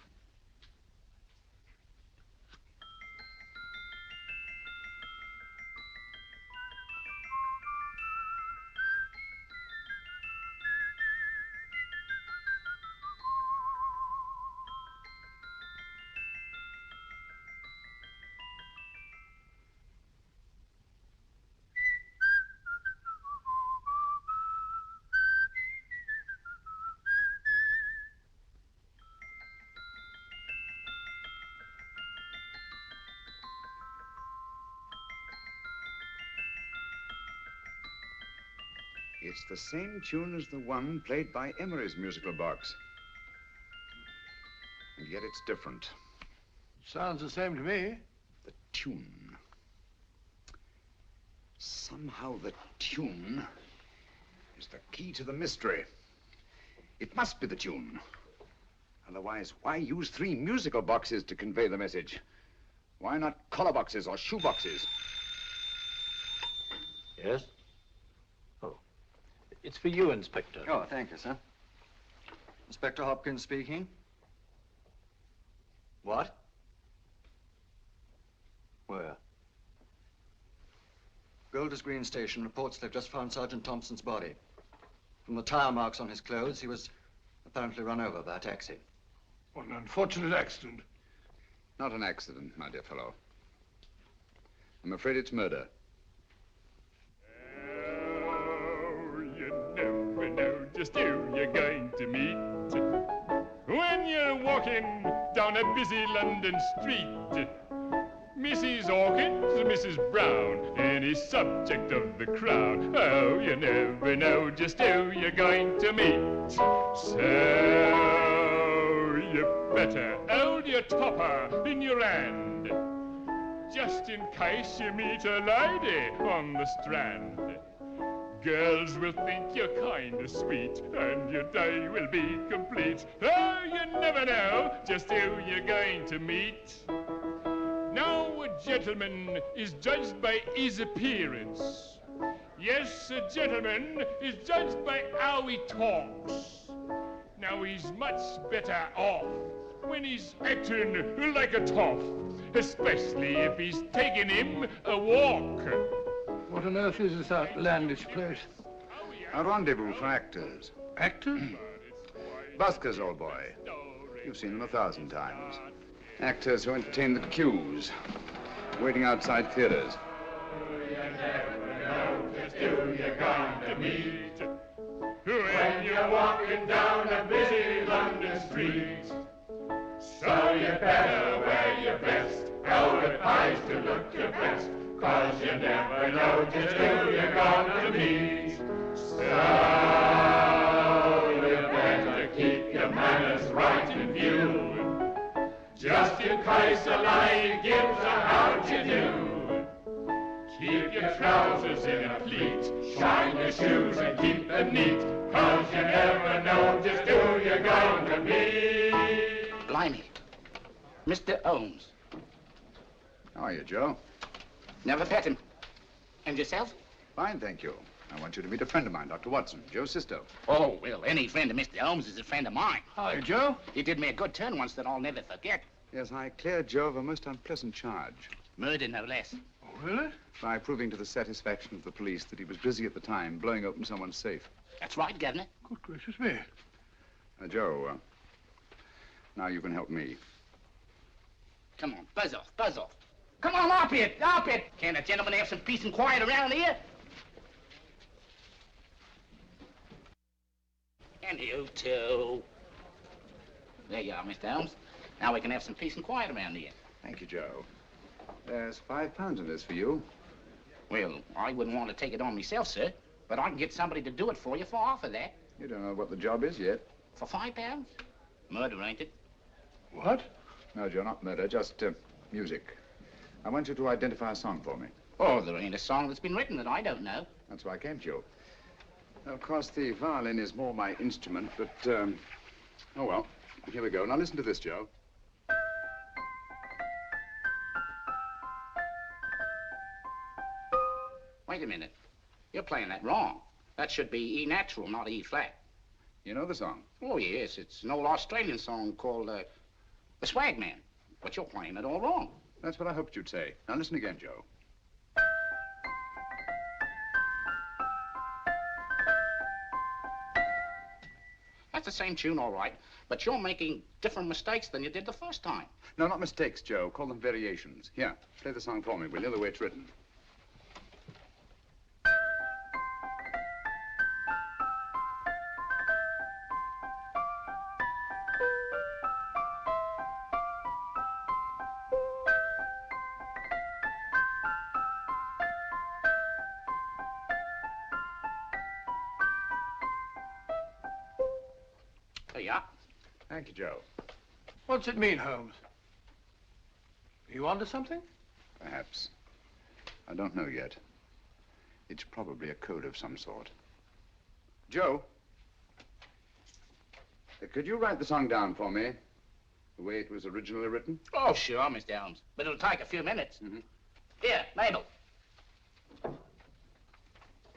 S10: It's the same tune as the one played by Emery's musical box. And yet it's different.
S9: Sounds the same to me.
S10: The tune. Somehow the tune is the key to the mystery. It must be the tune. Otherwise, why use 3 musical boxes to convey the message? Why not collar boxes or shoe boxes?
S18: Yes? It's for you, Inspector.
S21: Oh, thank you, sir. Inspector Hopkins speaking. What? Where? Golders Green Station reports they've just found Sergeant Thompson's body. From the tire marks on his clothes, he was apparently run over by a taxi.
S9: What an unfortunate accident.
S10: Not an accident, my dear fellow. I'm afraid it's murder.
S22: Never know just who you're going to meet when you're walking down a busy London street. Mrs. Hawkins, Mrs. Brown, any subject of the crowd. Oh, you never know just who you're going to meet. So you better hold your topper in your hand, just in case you meet a lady on the Strand. Girls will think you're kind of sweet, and your day will be complete. Oh, you never know just who you're going to meet. Now, a gentleman is judged by his appearance. Yes, a gentleman is judged by how he talks. Now, he's much better off when he's acting like a toff, especially if he's taking him a walk.
S9: What on earth is this outlandish place?
S10: A rendezvous for actors.
S9: Actors?
S10: Buskers, old boy. You've seen them 1,000 times. Actors who entertain the queues, waiting outside theaters.
S22: Who you're going to meet when you're walking down a busy London street. So you better wear your best, go with eyes to look your best, 'cause you never know just who you're going to meet. So you better keep your manners right in view, just in case a lady gives a how'd you do. Keep your trousers in a pleat, shine your shoes and keep them neat, 'cause you never know just who you're going to meet.
S14: Blimey. Mr. Holmes.
S10: How are you, Joe?
S14: Never met him. And yourself?
S10: Fine, thank you. I want you to meet a friend of mine, Dr. Watson, Joe Sisto.
S14: Oh, well, any friend of Mr. Holmes is a friend of mine.
S10: Hi, Joe.
S14: He did me a good turn once that I'll never forget.
S10: Yes, I cleared Joe of a most unpleasant charge.
S14: Murder, no less.
S10: Oh, really? By proving to the satisfaction of the police that he was busy at the time blowing open someone's safe.
S14: That's right, Governor.
S9: Good gracious me.
S10: Joe, now you can help me.
S14: Come on, buzz off, buzz off. Come on, up it, up it. Can't a gentleman have some peace and quiet around here? And you too. There you are, Mr. Holmes. Now we can have some peace and quiet around here.
S10: Thank you, Joe. There's £5 in this for you.
S14: Well, I wouldn't want to take it on myself, sir, but I can get somebody to do it for you for half of that.
S10: You don't know what the job is yet.
S14: For £5? Murder, ain't it?
S10: What? No, Joe, not murder, just music. I want you to identify a song for me.
S14: Oh, there ain't a song that's been written that I don't know.
S10: That's why I came to you. Of course, the violin is more my instrument, but, oh, well, here we go. Now, listen to this, Joe.
S14: Wait a minute. You're playing that wrong. That should be E natural, not E flat.
S10: You know the song?
S14: Oh, yes. It's an old Australian song called, The Swag Man. But you're playing it all wrong.
S10: That's what I hoped you'd say. Now, listen again, Joe.
S14: That's the same tune, all right, but you're making different mistakes than you did the first time.
S10: No, not mistakes, Joe. Call them variations. Here, play the song for me, will you, the way it's written.
S14: There you are.
S10: Thank you, Joe.
S9: What's it mean, Holmes? Are you onto something?
S10: Perhaps. I don't know yet. It's probably a code of some sort. Joe, could you write the song down for me, the way it was originally written?
S14: Oh, sure, Mr. Holmes, but it'll take a few minutes.
S10: Mm-hmm.
S14: Here, Mabel.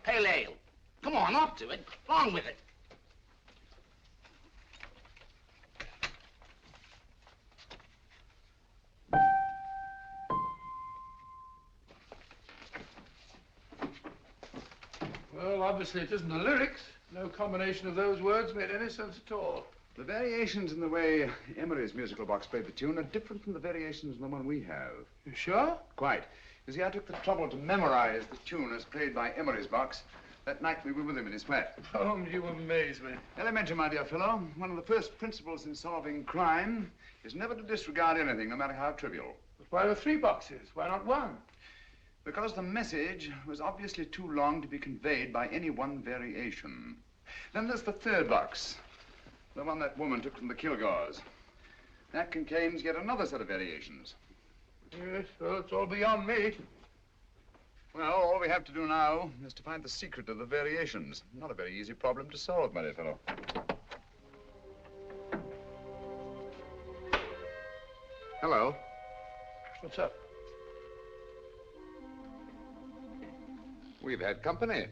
S14: Pale ale. Come on, up to it. Along with it.
S9: Well, obviously it isn't the lyrics. No combination of those words made any sense at all.
S10: The variations in the way Emery's musical box played the tune are different from the variations in the one we have.
S9: You sure?
S10: Quite. You see, I took the trouble to memorize the tune as played by Emery's box that night we were with him in his flat.
S9: Holmes, you amaze me.
S10: Elementary, my dear fellow. One of the first principles in solving crime is never to disregard anything, no matter how trivial.
S9: But why were 3 boxes? Why not 1?
S10: Because the message was obviously too long to be conveyed by any one variation. Then there's the 3rd box, the one that woman took from the Kilgores. That contains yet another set of variations.
S9: Yes, well, it's all beyond me.
S10: Well, all we have to do now is to find the secret of the variations. Not a very easy problem to solve, my dear fellow. Hello.
S9: What's up?
S10: We've had company.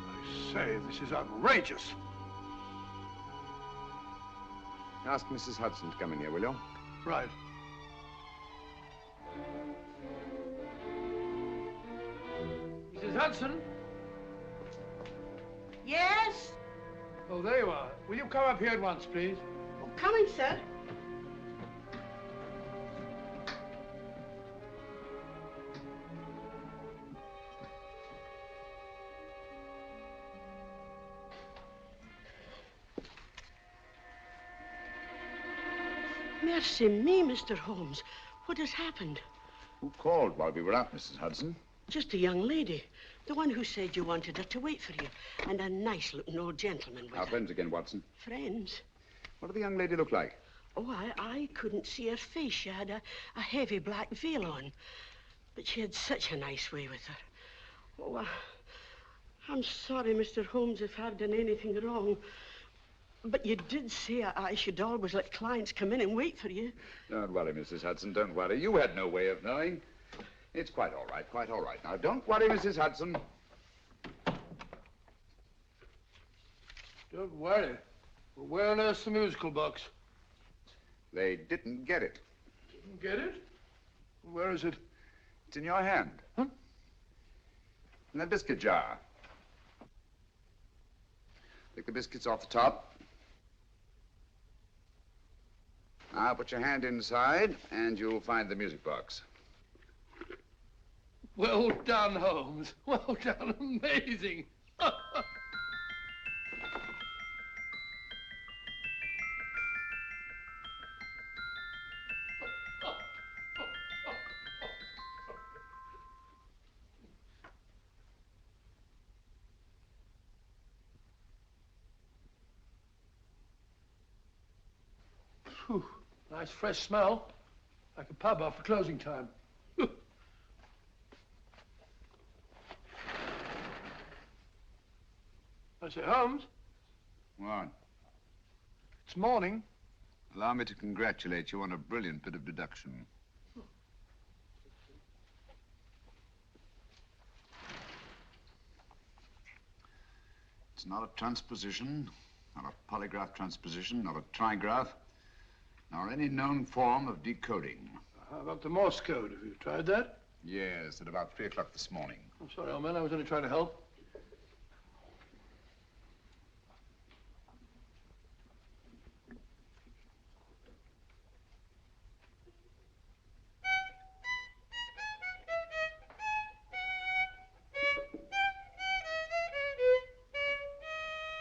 S9: I say, this is outrageous.
S10: Ask Mrs. Hudson to come in here, will you?
S9: Right. Hudson?
S2: Yes?
S9: Oh, there you are. Will you come up here at once, please?
S2: Oh, coming, sir. Mercy me, Mr. Holmes. What has happened?
S10: Who called while we were out, Mrs. Hudson?
S2: Just a young lady. The one who said you wanted her to wait for you. And a nice-looking old gentleman with
S10: Our
S2: her.
S10: friends again, Watson.
S2: Friends?
S10: What did the young lady look like?
S2: Oh, I couldn't see her face. She had a heavy black veil on. But she had such a nice way with her. Oh, I'm sorry, Mr. Holmes, if I've done anything wrong. But you did say I should always let clients come in and wait for you.
S10: Don't worry, Mrs. Hudson, don't worry. You had no way of knowing. It's quite all right, quite all right. Now, don't worry, Mrs. Hudson.
S9: Don't worry. Well, where on earth's the musical box?
S10: They didn't get it.
S9: Didn't get it? Where is it?
S10: It's in your hand.
S9: Huh?
S10: In that biscuit jar. Take the biscuits off the top. Now put your hand inside, and you'll find the music box.
S9: Well done, Holmes. Well done. Amazing. Phew. Nice fresh smell. Like a pub after closing time. I say, Holmes,
S10: What?
S9: it's morning.
S10: Allow me to congratulate you on a brilliant bit of deduction. It's not a transposition, not a polygraph transposition, not a trigraph, nor any known form of decoding.
S9: How about the Morse code? Have you tried that?
S10: Yes, at about 3 o'clock this morning.
S9: I'm sorry, old man. I was only trying to help.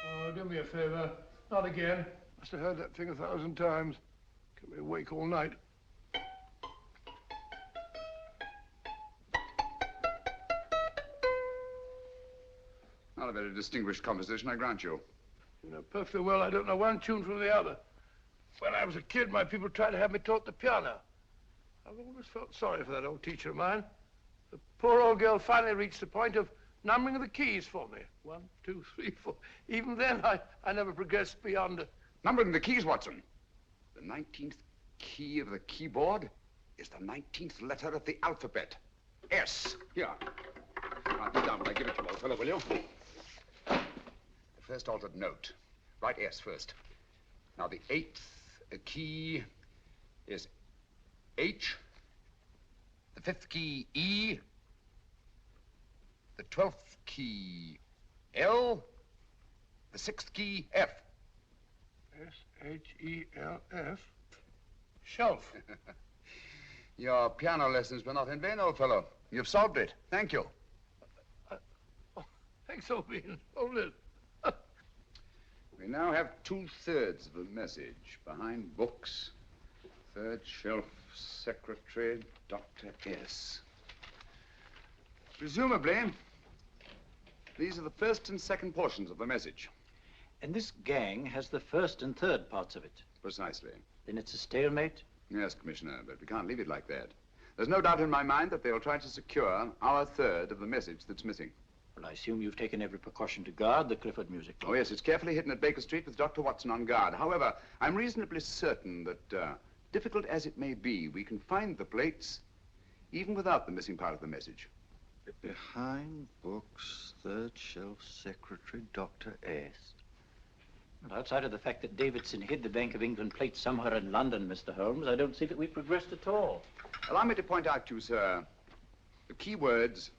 S9: Oh, do me a favor. Not again. Must have heard that thing 1,000 times. Kept me awake all night.
S10: Not a very distinguished composition, I grant you.
S9: You know perfectly well I don't know one tune from the other. When I was a kid, my people tried to have me taught the piano. I've always felt sorry for that old teacher of mine. The poor old girl finally reached the point of numbering the keys for me. 1, 2, 3, 4. Even then, I never progressed beyond it.
S10: Numbering the keys, Watson. The 19th key of the keyboard is the 19th letter of the alphabet. S. Here. Write this down when I give it to you, old fellow, will you? The first altered note. Write S first. Now, the 8th key is H. The 5th key, E. The 12th key, L. The 6th key, F.
S9: S-H-E-L-F. Shelf.
S10: Your piano lessons were not in vain, old fellow. You've solved it. Thank you.
S9: Thanks, old bean. Hold it.
S10: We now have 2/3 of the message. Behind books, third shelf, secretary, Dr. S. Presumably, these are the first and second portions of the message.
S18: And this gang has the first and third parts of it.
S10: Precisely.
S18: Then it's a stalemate?
S10: Yes, Commissioner, but we can't leave it like that. There's no doubt in my mind that they'll try to secure our third of the message that's missing.
S18: Well, I assume you've taken every precaution to guard the Clifford music box.
S10: Oh, yes, it's carefully hidden at Baker Street with Dr. Watson on guard. However, I'm reasonably certain that, difficult as it may be, we can find the plates even without the missing part of the message.
S13: Behind books, third shelf, secretary, Dr. S.
S18: Well, outside of the fact that Davidson hid the Bank of England plate somewhere in London, Mr. Holmes, I don't see that we've progressed at all.
S10: Allow me to point out to you, sir, the key words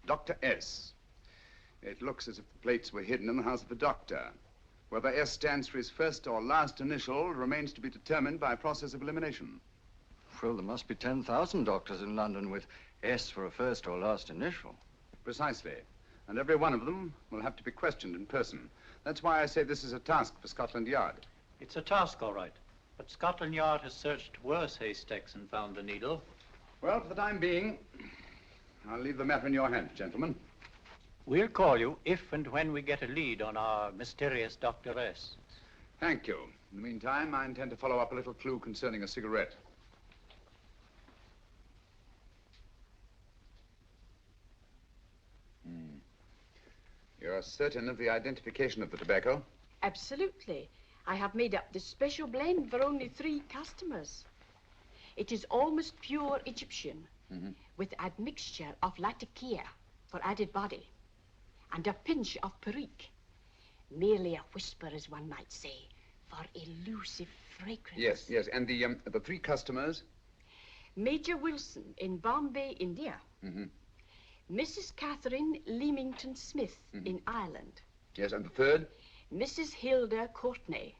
S10: Dr. S. It looks as if the plates were hidden in the house of a doctor. Whether S stands for his first or last initial remains to be determined by a process of elimination.
S21: Well, there must be 10,000 doctors in London with S for a first or last initial.
S10: Precisely. And every one of them will have to be questioned in person. That's why I say this is a task for Scotland Yard.
S18: It's a task, all right. But Scotland Yard has searched worse haystacks and found the needle.
S10: Well, for the time being, I'll leave the matter in your hands, gentlemen.
S18: We'll call you if and when we get a lead on our mysterious Dr. S.
S10: Thank you. In the meantime, I intend to follow up a little clue concerning a cigarette. You're certain of the identification of the tobacco?
S2: Absolutely. I have made up this special blend for only 3 customers. It is almost pure Egyptian, with admixture of latakia for added body, and a pinch of perique. Merely a whisper, as one might say, for elusive fragrance.
S10: Yes, yes. And the 3 customers?
S2: Major Wilson in Bombay, India. Mrs. Catherine Leamington Smith in Ireland.
S10: Yes, and the 3rd?
S2: Mrs. Hilda Courtney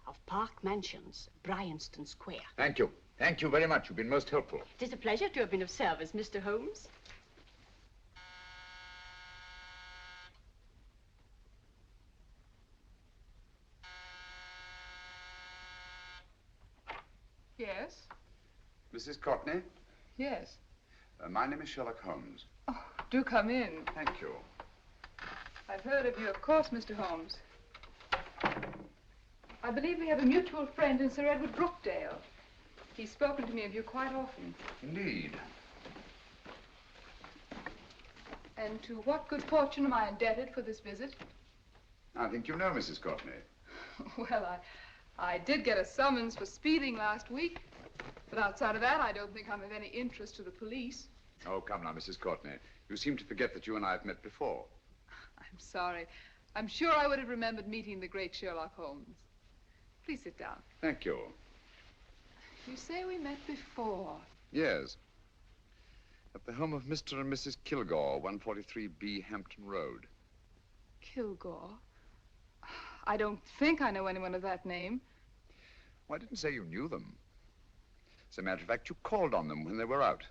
S2: of Park Mansions, Bryanston Square.
S10: Thank you. Thank you very much. You've been most helpful.
S2: It is a pleasure to have been of service, Mr. Holmes.
S12: Yes?
S10: Mrs. Courtney?
S12: Yes.
S10: My name is Sherlock Holmes.
S12: Oh, do come in.
S10: Thank you.
S12: I've heard of you, of course, Mr. Holmes. I believe we have a mutual friend in Sir Edward Brookdale. He's spoken to me of you quite often.
S10: Indeed.
S12: And to what good fortune am I indebted for this visit?
S10: I think you know Mrs. Courtney.
S12: Well, I did get a summons for speeding last week. But outside of that, I don't think I'm of any interest to the police.
S10: Oh, come now, Mrs. Courtney. You seem to forget that you and I have met before.
S12: I'm sorry. I'm sure I would have remembered meeting the great Sherlock Holmes. Please sit down.
S10: Thank you.
S12: You say we met before.
S10: Yes. At the home of Mr. and Mrs. Kilgore, 143B Hampton Road.
S12: Kilgore? I don't think I know anyone of that name.
S10: Well, I didn't say you knew them. As a matter of fact, you called on them when they were out.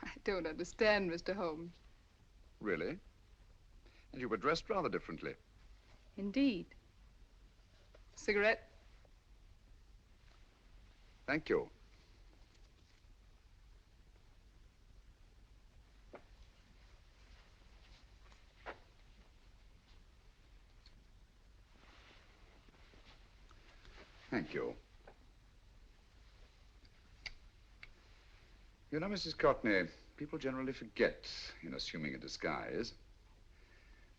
S12: I don't understand, Mr. Holmes.
S10: Really? And you were dressed rather differently.
S12: Indeed. Cigarette?
S10: Thank you. Thank you. You know, Mrs. Courtney, people generally forget, in assuming a disguise,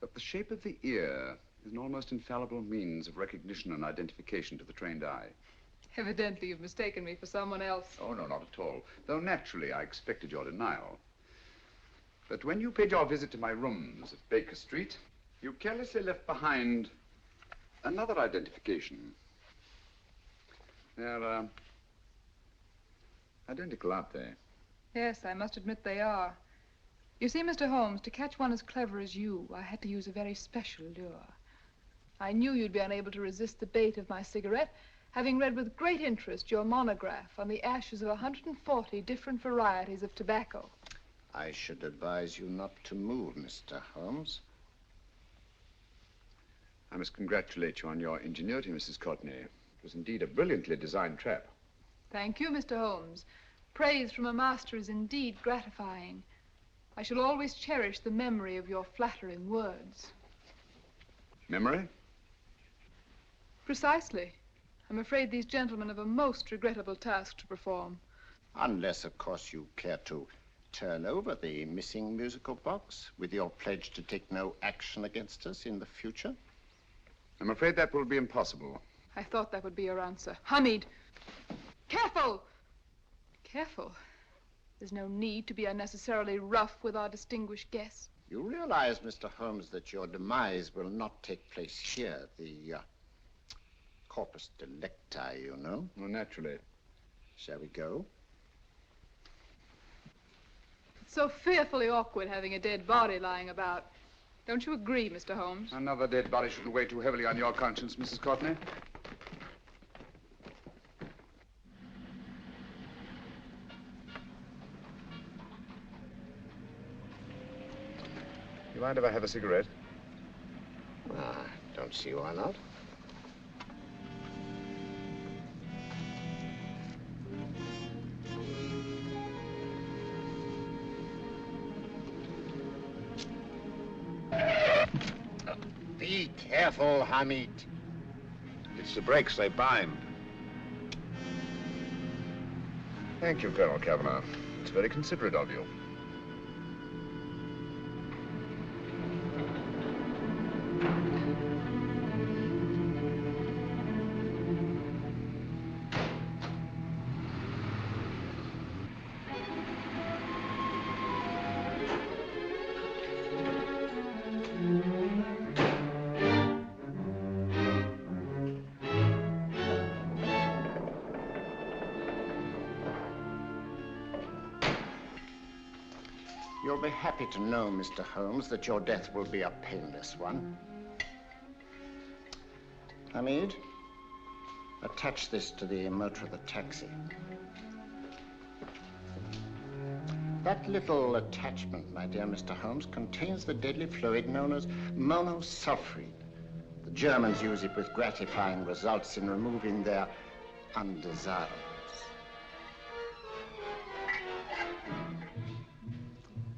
S10: that the shape of the ear is an almost infallible means of recognition and identification to the trained eye.
S12: Evidently, you've mistaken me for someone else.
S10: Oh, no, not at all. Though naturally, I expected your denial. But when you paid your visit to my rooms at Baker Street, you carelessly left behind another identification. They're, identical, aren't they?
S12: Yes, I must admit they are. You see, Mr. Holmes, to catch one as clever as you, I had to use a very special lure. I knew you'd be unable to resist the bait of my cigarette, having read with great interest your monograph on the ashes of 140 different varieties of tobacco.
S7: I should advise you not to move, Mr. Holmes.
S10: I must congratulate you on your ingenuity, Mrs. Courtney. It was indeed a brilliantly designed trap.
S12: Thank you, Mr. Holmes. Praise from a master is indeed gratifying. I shall always cherish the memory of your flattering words.
S10: Memory?
S12: Precisely. I'm afraid these gentlemen have a most regrettable task to perform.
S7: Unless, of course, you care to turn over the missing musical box with your pledge to take no action against us in the future.
S10: I'm afraid that will be impossible.
S12: I thought that would be your answer. Hamid! Careful! Careful. There's no need to be unnecessarily rough with our distinguished guests.
S7: You realize, Mr. Holmes, that your demise will not take place here. The corpus delicti, you know.
S10: Well, naturally.
S7: Shall we go?
S12: It so fearfully awkward having a dead body lying about. Don't you agree, Mr. Holmes?
S10: Another dead body shouldn't weigh too heavily on your conscience, Mrs. Courtney. You mind if I have a cigarette?
S7: Don't see why not. Be careful, Hamid.
S10: It's the brakes, they bind. Thank you, Colonel Cavanaugh. It's very considerate of you.
S7: You'll be happy to know, Mr. Holmes, that your death will be a painless one. Hamid, attach this to the motor of the taxi. That little attachment, my dear Mr. Holmes, contains the deadly fluid known as monosulfide. The Germans use it with gratifying results in removing their undesirables.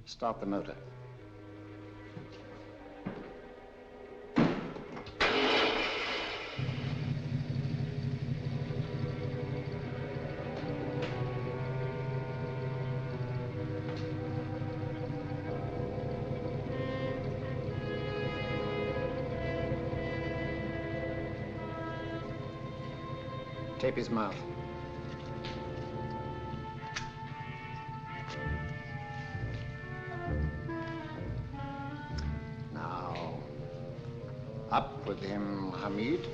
S7: Start the motor. Tape his mouth. Now, up with him, Hamid.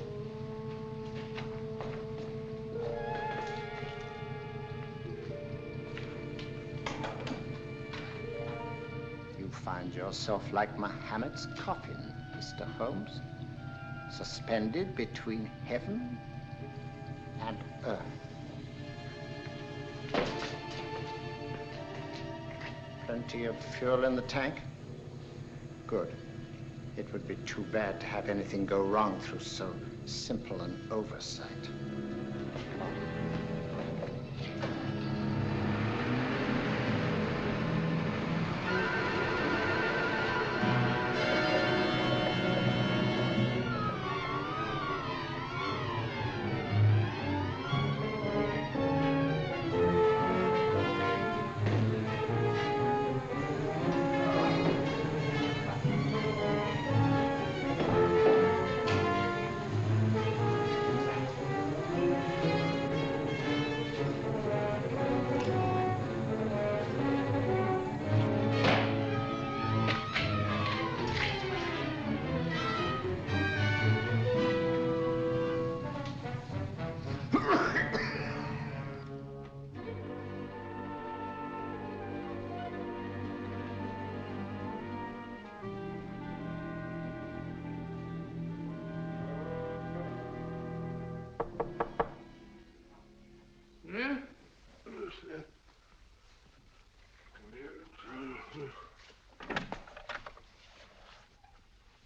S7: You find yourself like Muhammad's coffin, Mr. Holmes, suspended between heaven and earth. Plenty of fuel in the tank? Good. It would be too bad to have anything go wrong through so simple an oversight.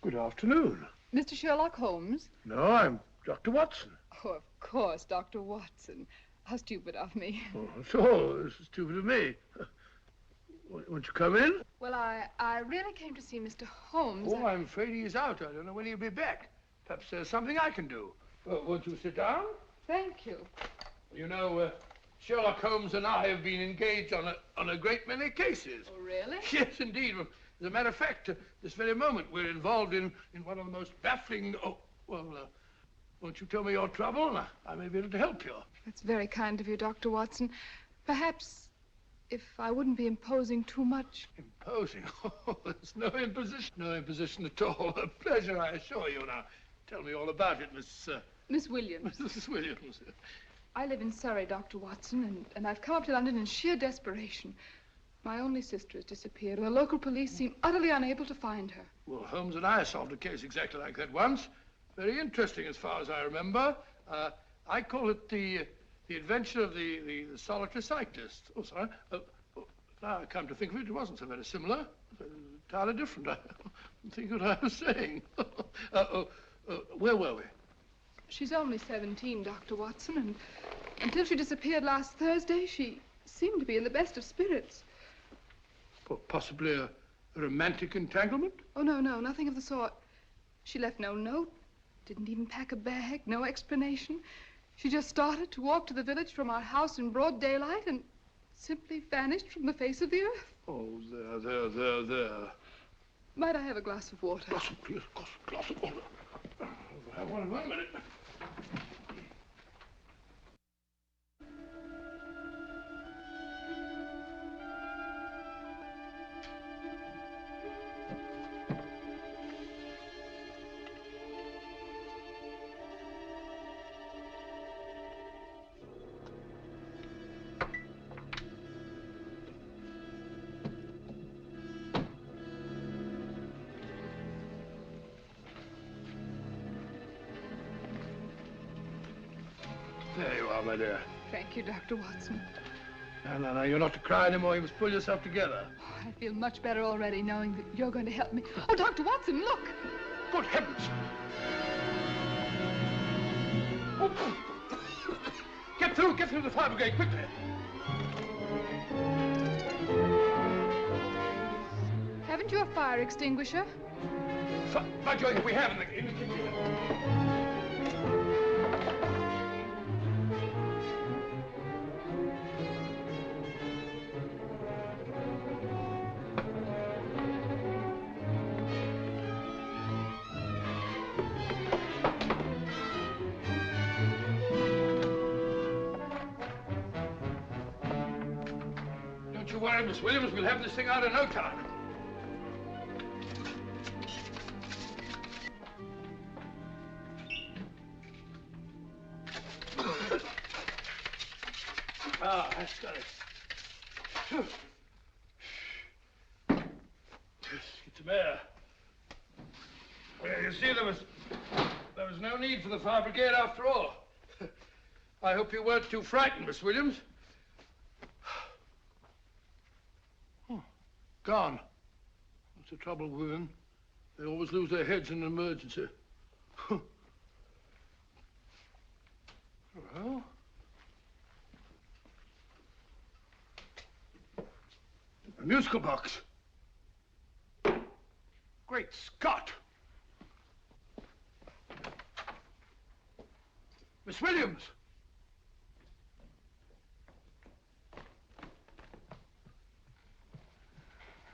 S9: Good afternoon.
S12: Mr. Sherlock Holmes?
S9: No, I'm Dr. Watson.
S12: Oh, of course, Dr. Watson. How stupid of me.
S9: Oh, so this is stupid of me. Won't you come in?
S12: Well, I really came to see Mr. Holmes.
S9: Oh, I'm afraid he's out. I don't know when he'll be back. Perhaps there's something I can do. Won't you sit down?
S12: Thank you.
S9: You know, Sherlock Holmes and I have been engaged on a great many cases.
S12: Oh, really?
S9: Yes, indeed. As a matter of fact, this very moment, we're involved in one of the most baffling... Oh, well, won't you tell me your trouble? I may be able to help you.
S12: That's very kind of you, Dr. Watson. Perhaps if I wouldn't be imposing too much.
S9: Imposing? Oh, there's no imposition. No imposition at all. A pleasure, I assure you. Now, tell me all about it,
S12: Miss Williams.
S9: Mrs. Williams.
S12: I live in Surrey, Dr. Watson, and I've come up to London in sheer desperation. My only sister has disappeared, and the local police seem utterly unable to find her.
S9: Well, Holmes and I solved a case exactly like that once. Very interesting as far as I remember. I call it the adventure of the solitary cyclist. Oh, sorry. Now I come to think of it, it wasn't so very similar. Entirely different. I don't think what I was saying. Where were we?
S12: She's only 17, Dr. Watson, and until she disappeared last Thursday, she seemed to be in the best of spirits.
S9: Well, possibly a romantic entanglement?
S12: Oh, no, nothing of the sort. She left no note, didn't even pack a bag, no explanation. She just started to walk to the village from our house in broad daylight and simply vanished from the face of the earth.
S9: Oh, there.
S12: Might I have a glass of water?
S9: Please, glass of water. Have one in 1 minute. There you are, my dear.
S12: Thank you, Dr. Watson.
S9: No, you're not to cry anymore. You must pull yourself together.
S12: Oh, I feel much better already knowing that you're going to help me. Oh, Dr. Watson, look!
S9: Good heavens! Oh. Get through the fire brigade, quickly!
S12: Haven't you a fire extinguisher?
S9: By Jove, we have in the kitchen. Don't you worry, Miss Williams. We'll have this thing out in no time. That's got it. Get some air. Well, you see, there was no need for the fire brigade after all. I hope you weren't too frightened, Miss Williams. Oh, gone. That's the trouble with women. They always lose their heads in an emergency. Well... a musical box. Great Scott! Miss Williams!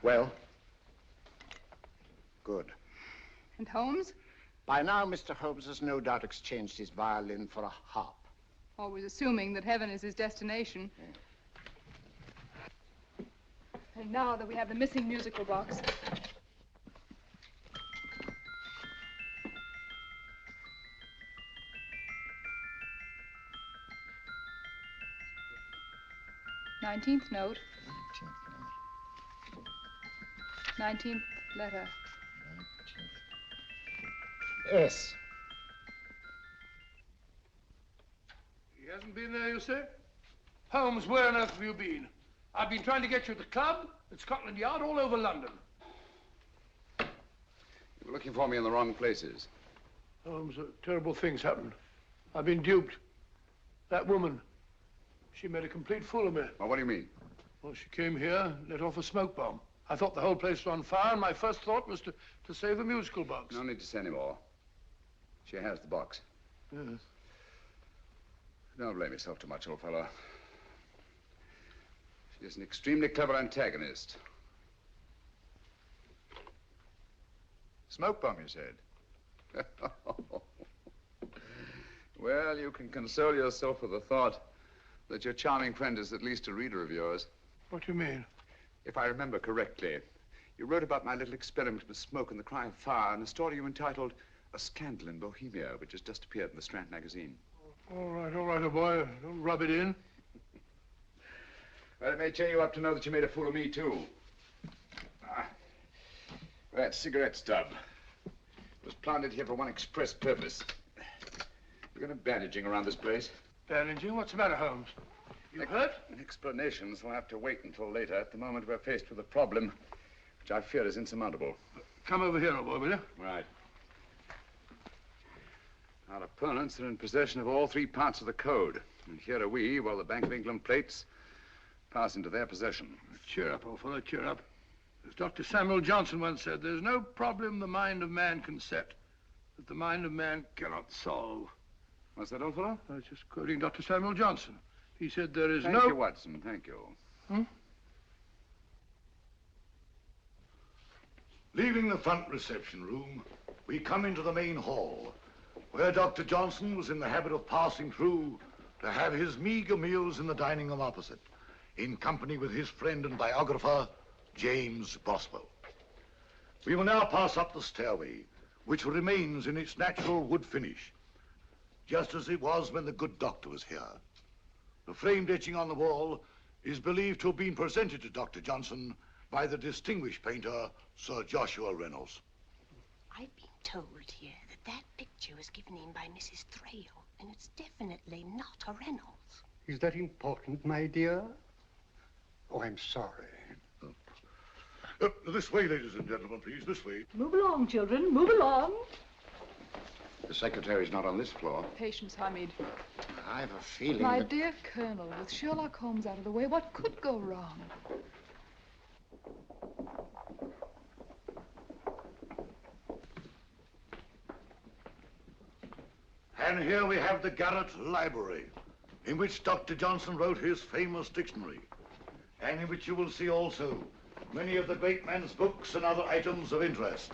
S7: Well? Good.
S12: And Holmes?
S7: By now, Mr. Holmes has no doubt exchanged his violin for a harp.
S12: Always assuming that heaven is his destination. And now that we have the missing musical box. Nineteenth note. 19th letter.
S7: Yes.
S9: He hasn't been there, you say? Holmes, where on earth have you been? I've been trying to get you at the club, at Scotland Yard, all over London.
S10: You were looking for me in the wrong places.
S9: Holmes, terrible things happened. I've been duped. That woman, she made a complete fool of me.
S10: Well, what do you mean?
S9: Well, she came here, let off a smoke bomb. I thought the whole place was on fire, and my first thought was to save the musical box.
S10: No need to say any more. She has the box.
S9: Yes.
S10: Don't blame yourself too much, old fellow. She's an extremely clever antagonist.
S21: Smoke bomb, you said?
S10: Well, you can console yourself with the thought that your charming friend is at least a reader of yours.
S9: What do you mean?
S10: If I remember correctly, you wrote about my little experiment with smoke and the cry of fire in a story you entitled A Scandal in Bohemia, which has just appeared in the Strand magazine.
S9: All right, old boy. Don't rub it in.
S10: Well, it may cheer you up to know that you made a fool of me, too. That cigarette stub was planted here for one express purpose. We're going to bandaging around this place.
S9: Bandaging? What's the matter, Holmes? You hurt?
S10: Explanations will have to wait until later. At the moment, we're faced with a problem which I fear is insurmountable.
S9: Come over here, old boy, will you?
S10: Right. Our opponents are in possession of all 3 parts of the code. And here are we, while the Bank of England plates pass into their possession.
S9: Cheer up, old fellow, cheer up. As Dr. Samuel Johnson once said, there's no problem the mind of man can set that the mind of man cannot solve.
S10: What's that, old fellow?
S9: I was just quoting Dr. Samuel Johnson. He said there is
S10: Thank you, Watson. Thank you.
S6: Leaving the front reception room, we come into the main hall, where Dr. Johnson was in the habit of passing through to have his meager meals in the dining room opposite, in company with his friend and biographer, James Boswell. We will now pass up the stairway, which remains in its natural wood finish, just as it was when the good doctor was here. The framed etching on the wall is believed to have been presented to Dr. Johnson by the distinguished painter, Sir Joshua Reynolds.
S8: I've been told here that picture was given in by Mrs. Thrale, and it's definitely not a Reynolds.
S23: Is that important, my dear? Oh, I'm sorry.
S6: This way, ladies and gentlemen, please, this way.
S24: Move along, children, move along.
S10: The secretary's not on this floor.
S12: Patience, Hamid.
S10: I have a feeling
S12: My
S10: that...
S12: dear Colonel, with Sherlock Holmes out of the way, what could go wrong?
S6: And here we have the Garrett Library, in which Dr. Johnson wrote his famous dictionary, and in which you will see also many of the great man's books and other items of interest.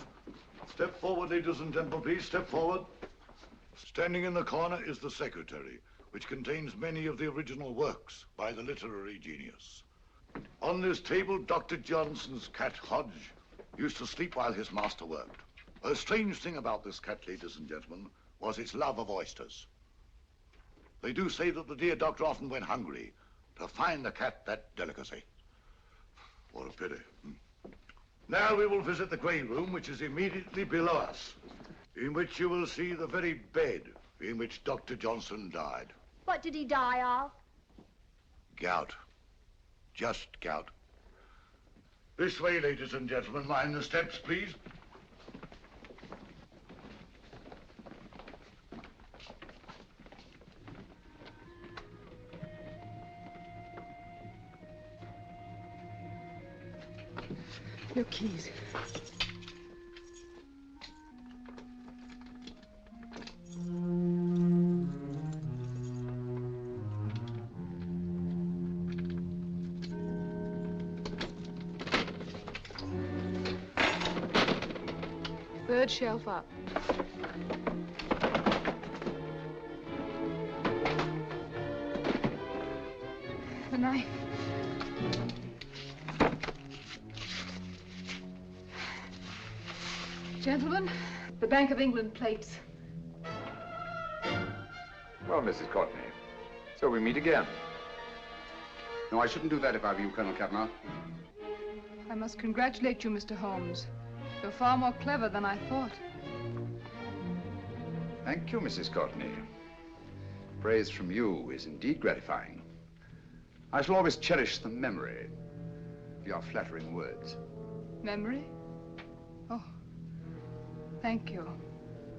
S6: Step forward, ladies and gentlemen, please, step forward. Standing in the corner is the secretary, which contains many of the original works by the literary genius. On this table, Dr. Johnson's cat, Hodge, used to sleep while his master worked. A strange thing about this cat, ladies and gentlemen, was its love of oysters. They do say that the dear doctor often went hungry to find the cat that delicacy. What a pity. Now we will visit the grey room, which is immediately below us, in which you will see the very bed in which Dr. Johnson died.
S15: What did he die of?
S6: Gout. Just gout. This way, ladies and gentlemen. Mind the steps, please.
S2: Your keys.
S12: Third shelf up. The knife. Gentlemen, the Bank of England plates.
S10: Well, Mrs. Courtney, so we meet again. No, I shouldn't do that if I were you, Colonel Cavanaugh.
S12: I must congratulate you, Mr. Holmes. You're far more clever than I thought.
S10: Thank you, Mrs. Courtney. Praise from you is indeed gratifying. I shall always cherish the memory of your flattering words.
S12: Memory? Oh, thank you.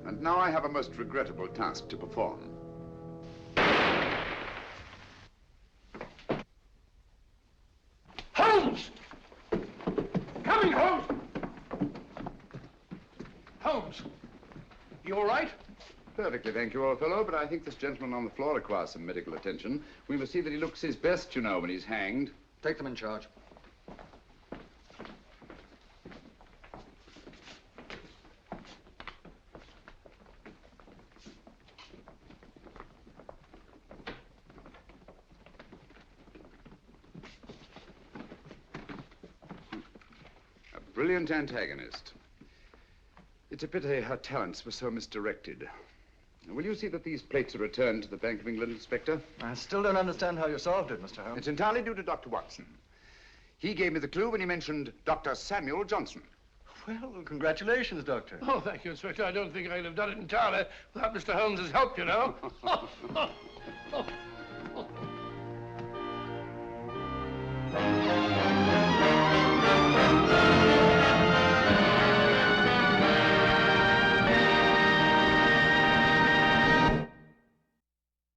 S10: And now I have a most regrettable task to perform.
S9: Holmes! Coming, Holmes! Holmes, you all right?
S10: Perfectly, thank you, old fellow, but I think this gentleman on the floor requires some medical attention. We must see that he looks his best, you know, when he's hanged.
S21: Take them in charge.
S10: A brilliant antagonist. It's a pity her talents were so misdirected. Will you see that these plates are returned to the Bank of England, Inspector?
S21: I still don't understand how you solved it, Mr. Holmes.
S10: It's entirely due to Dr. Watson. He gave me the clue when he mentioned Dr. Samuel Johnson.
S21: Well, congratulations, Doctor.
S9: Oh, thank you, Inspector. I don't think I'd have done it entirely without Mr. Holmes's help, you know.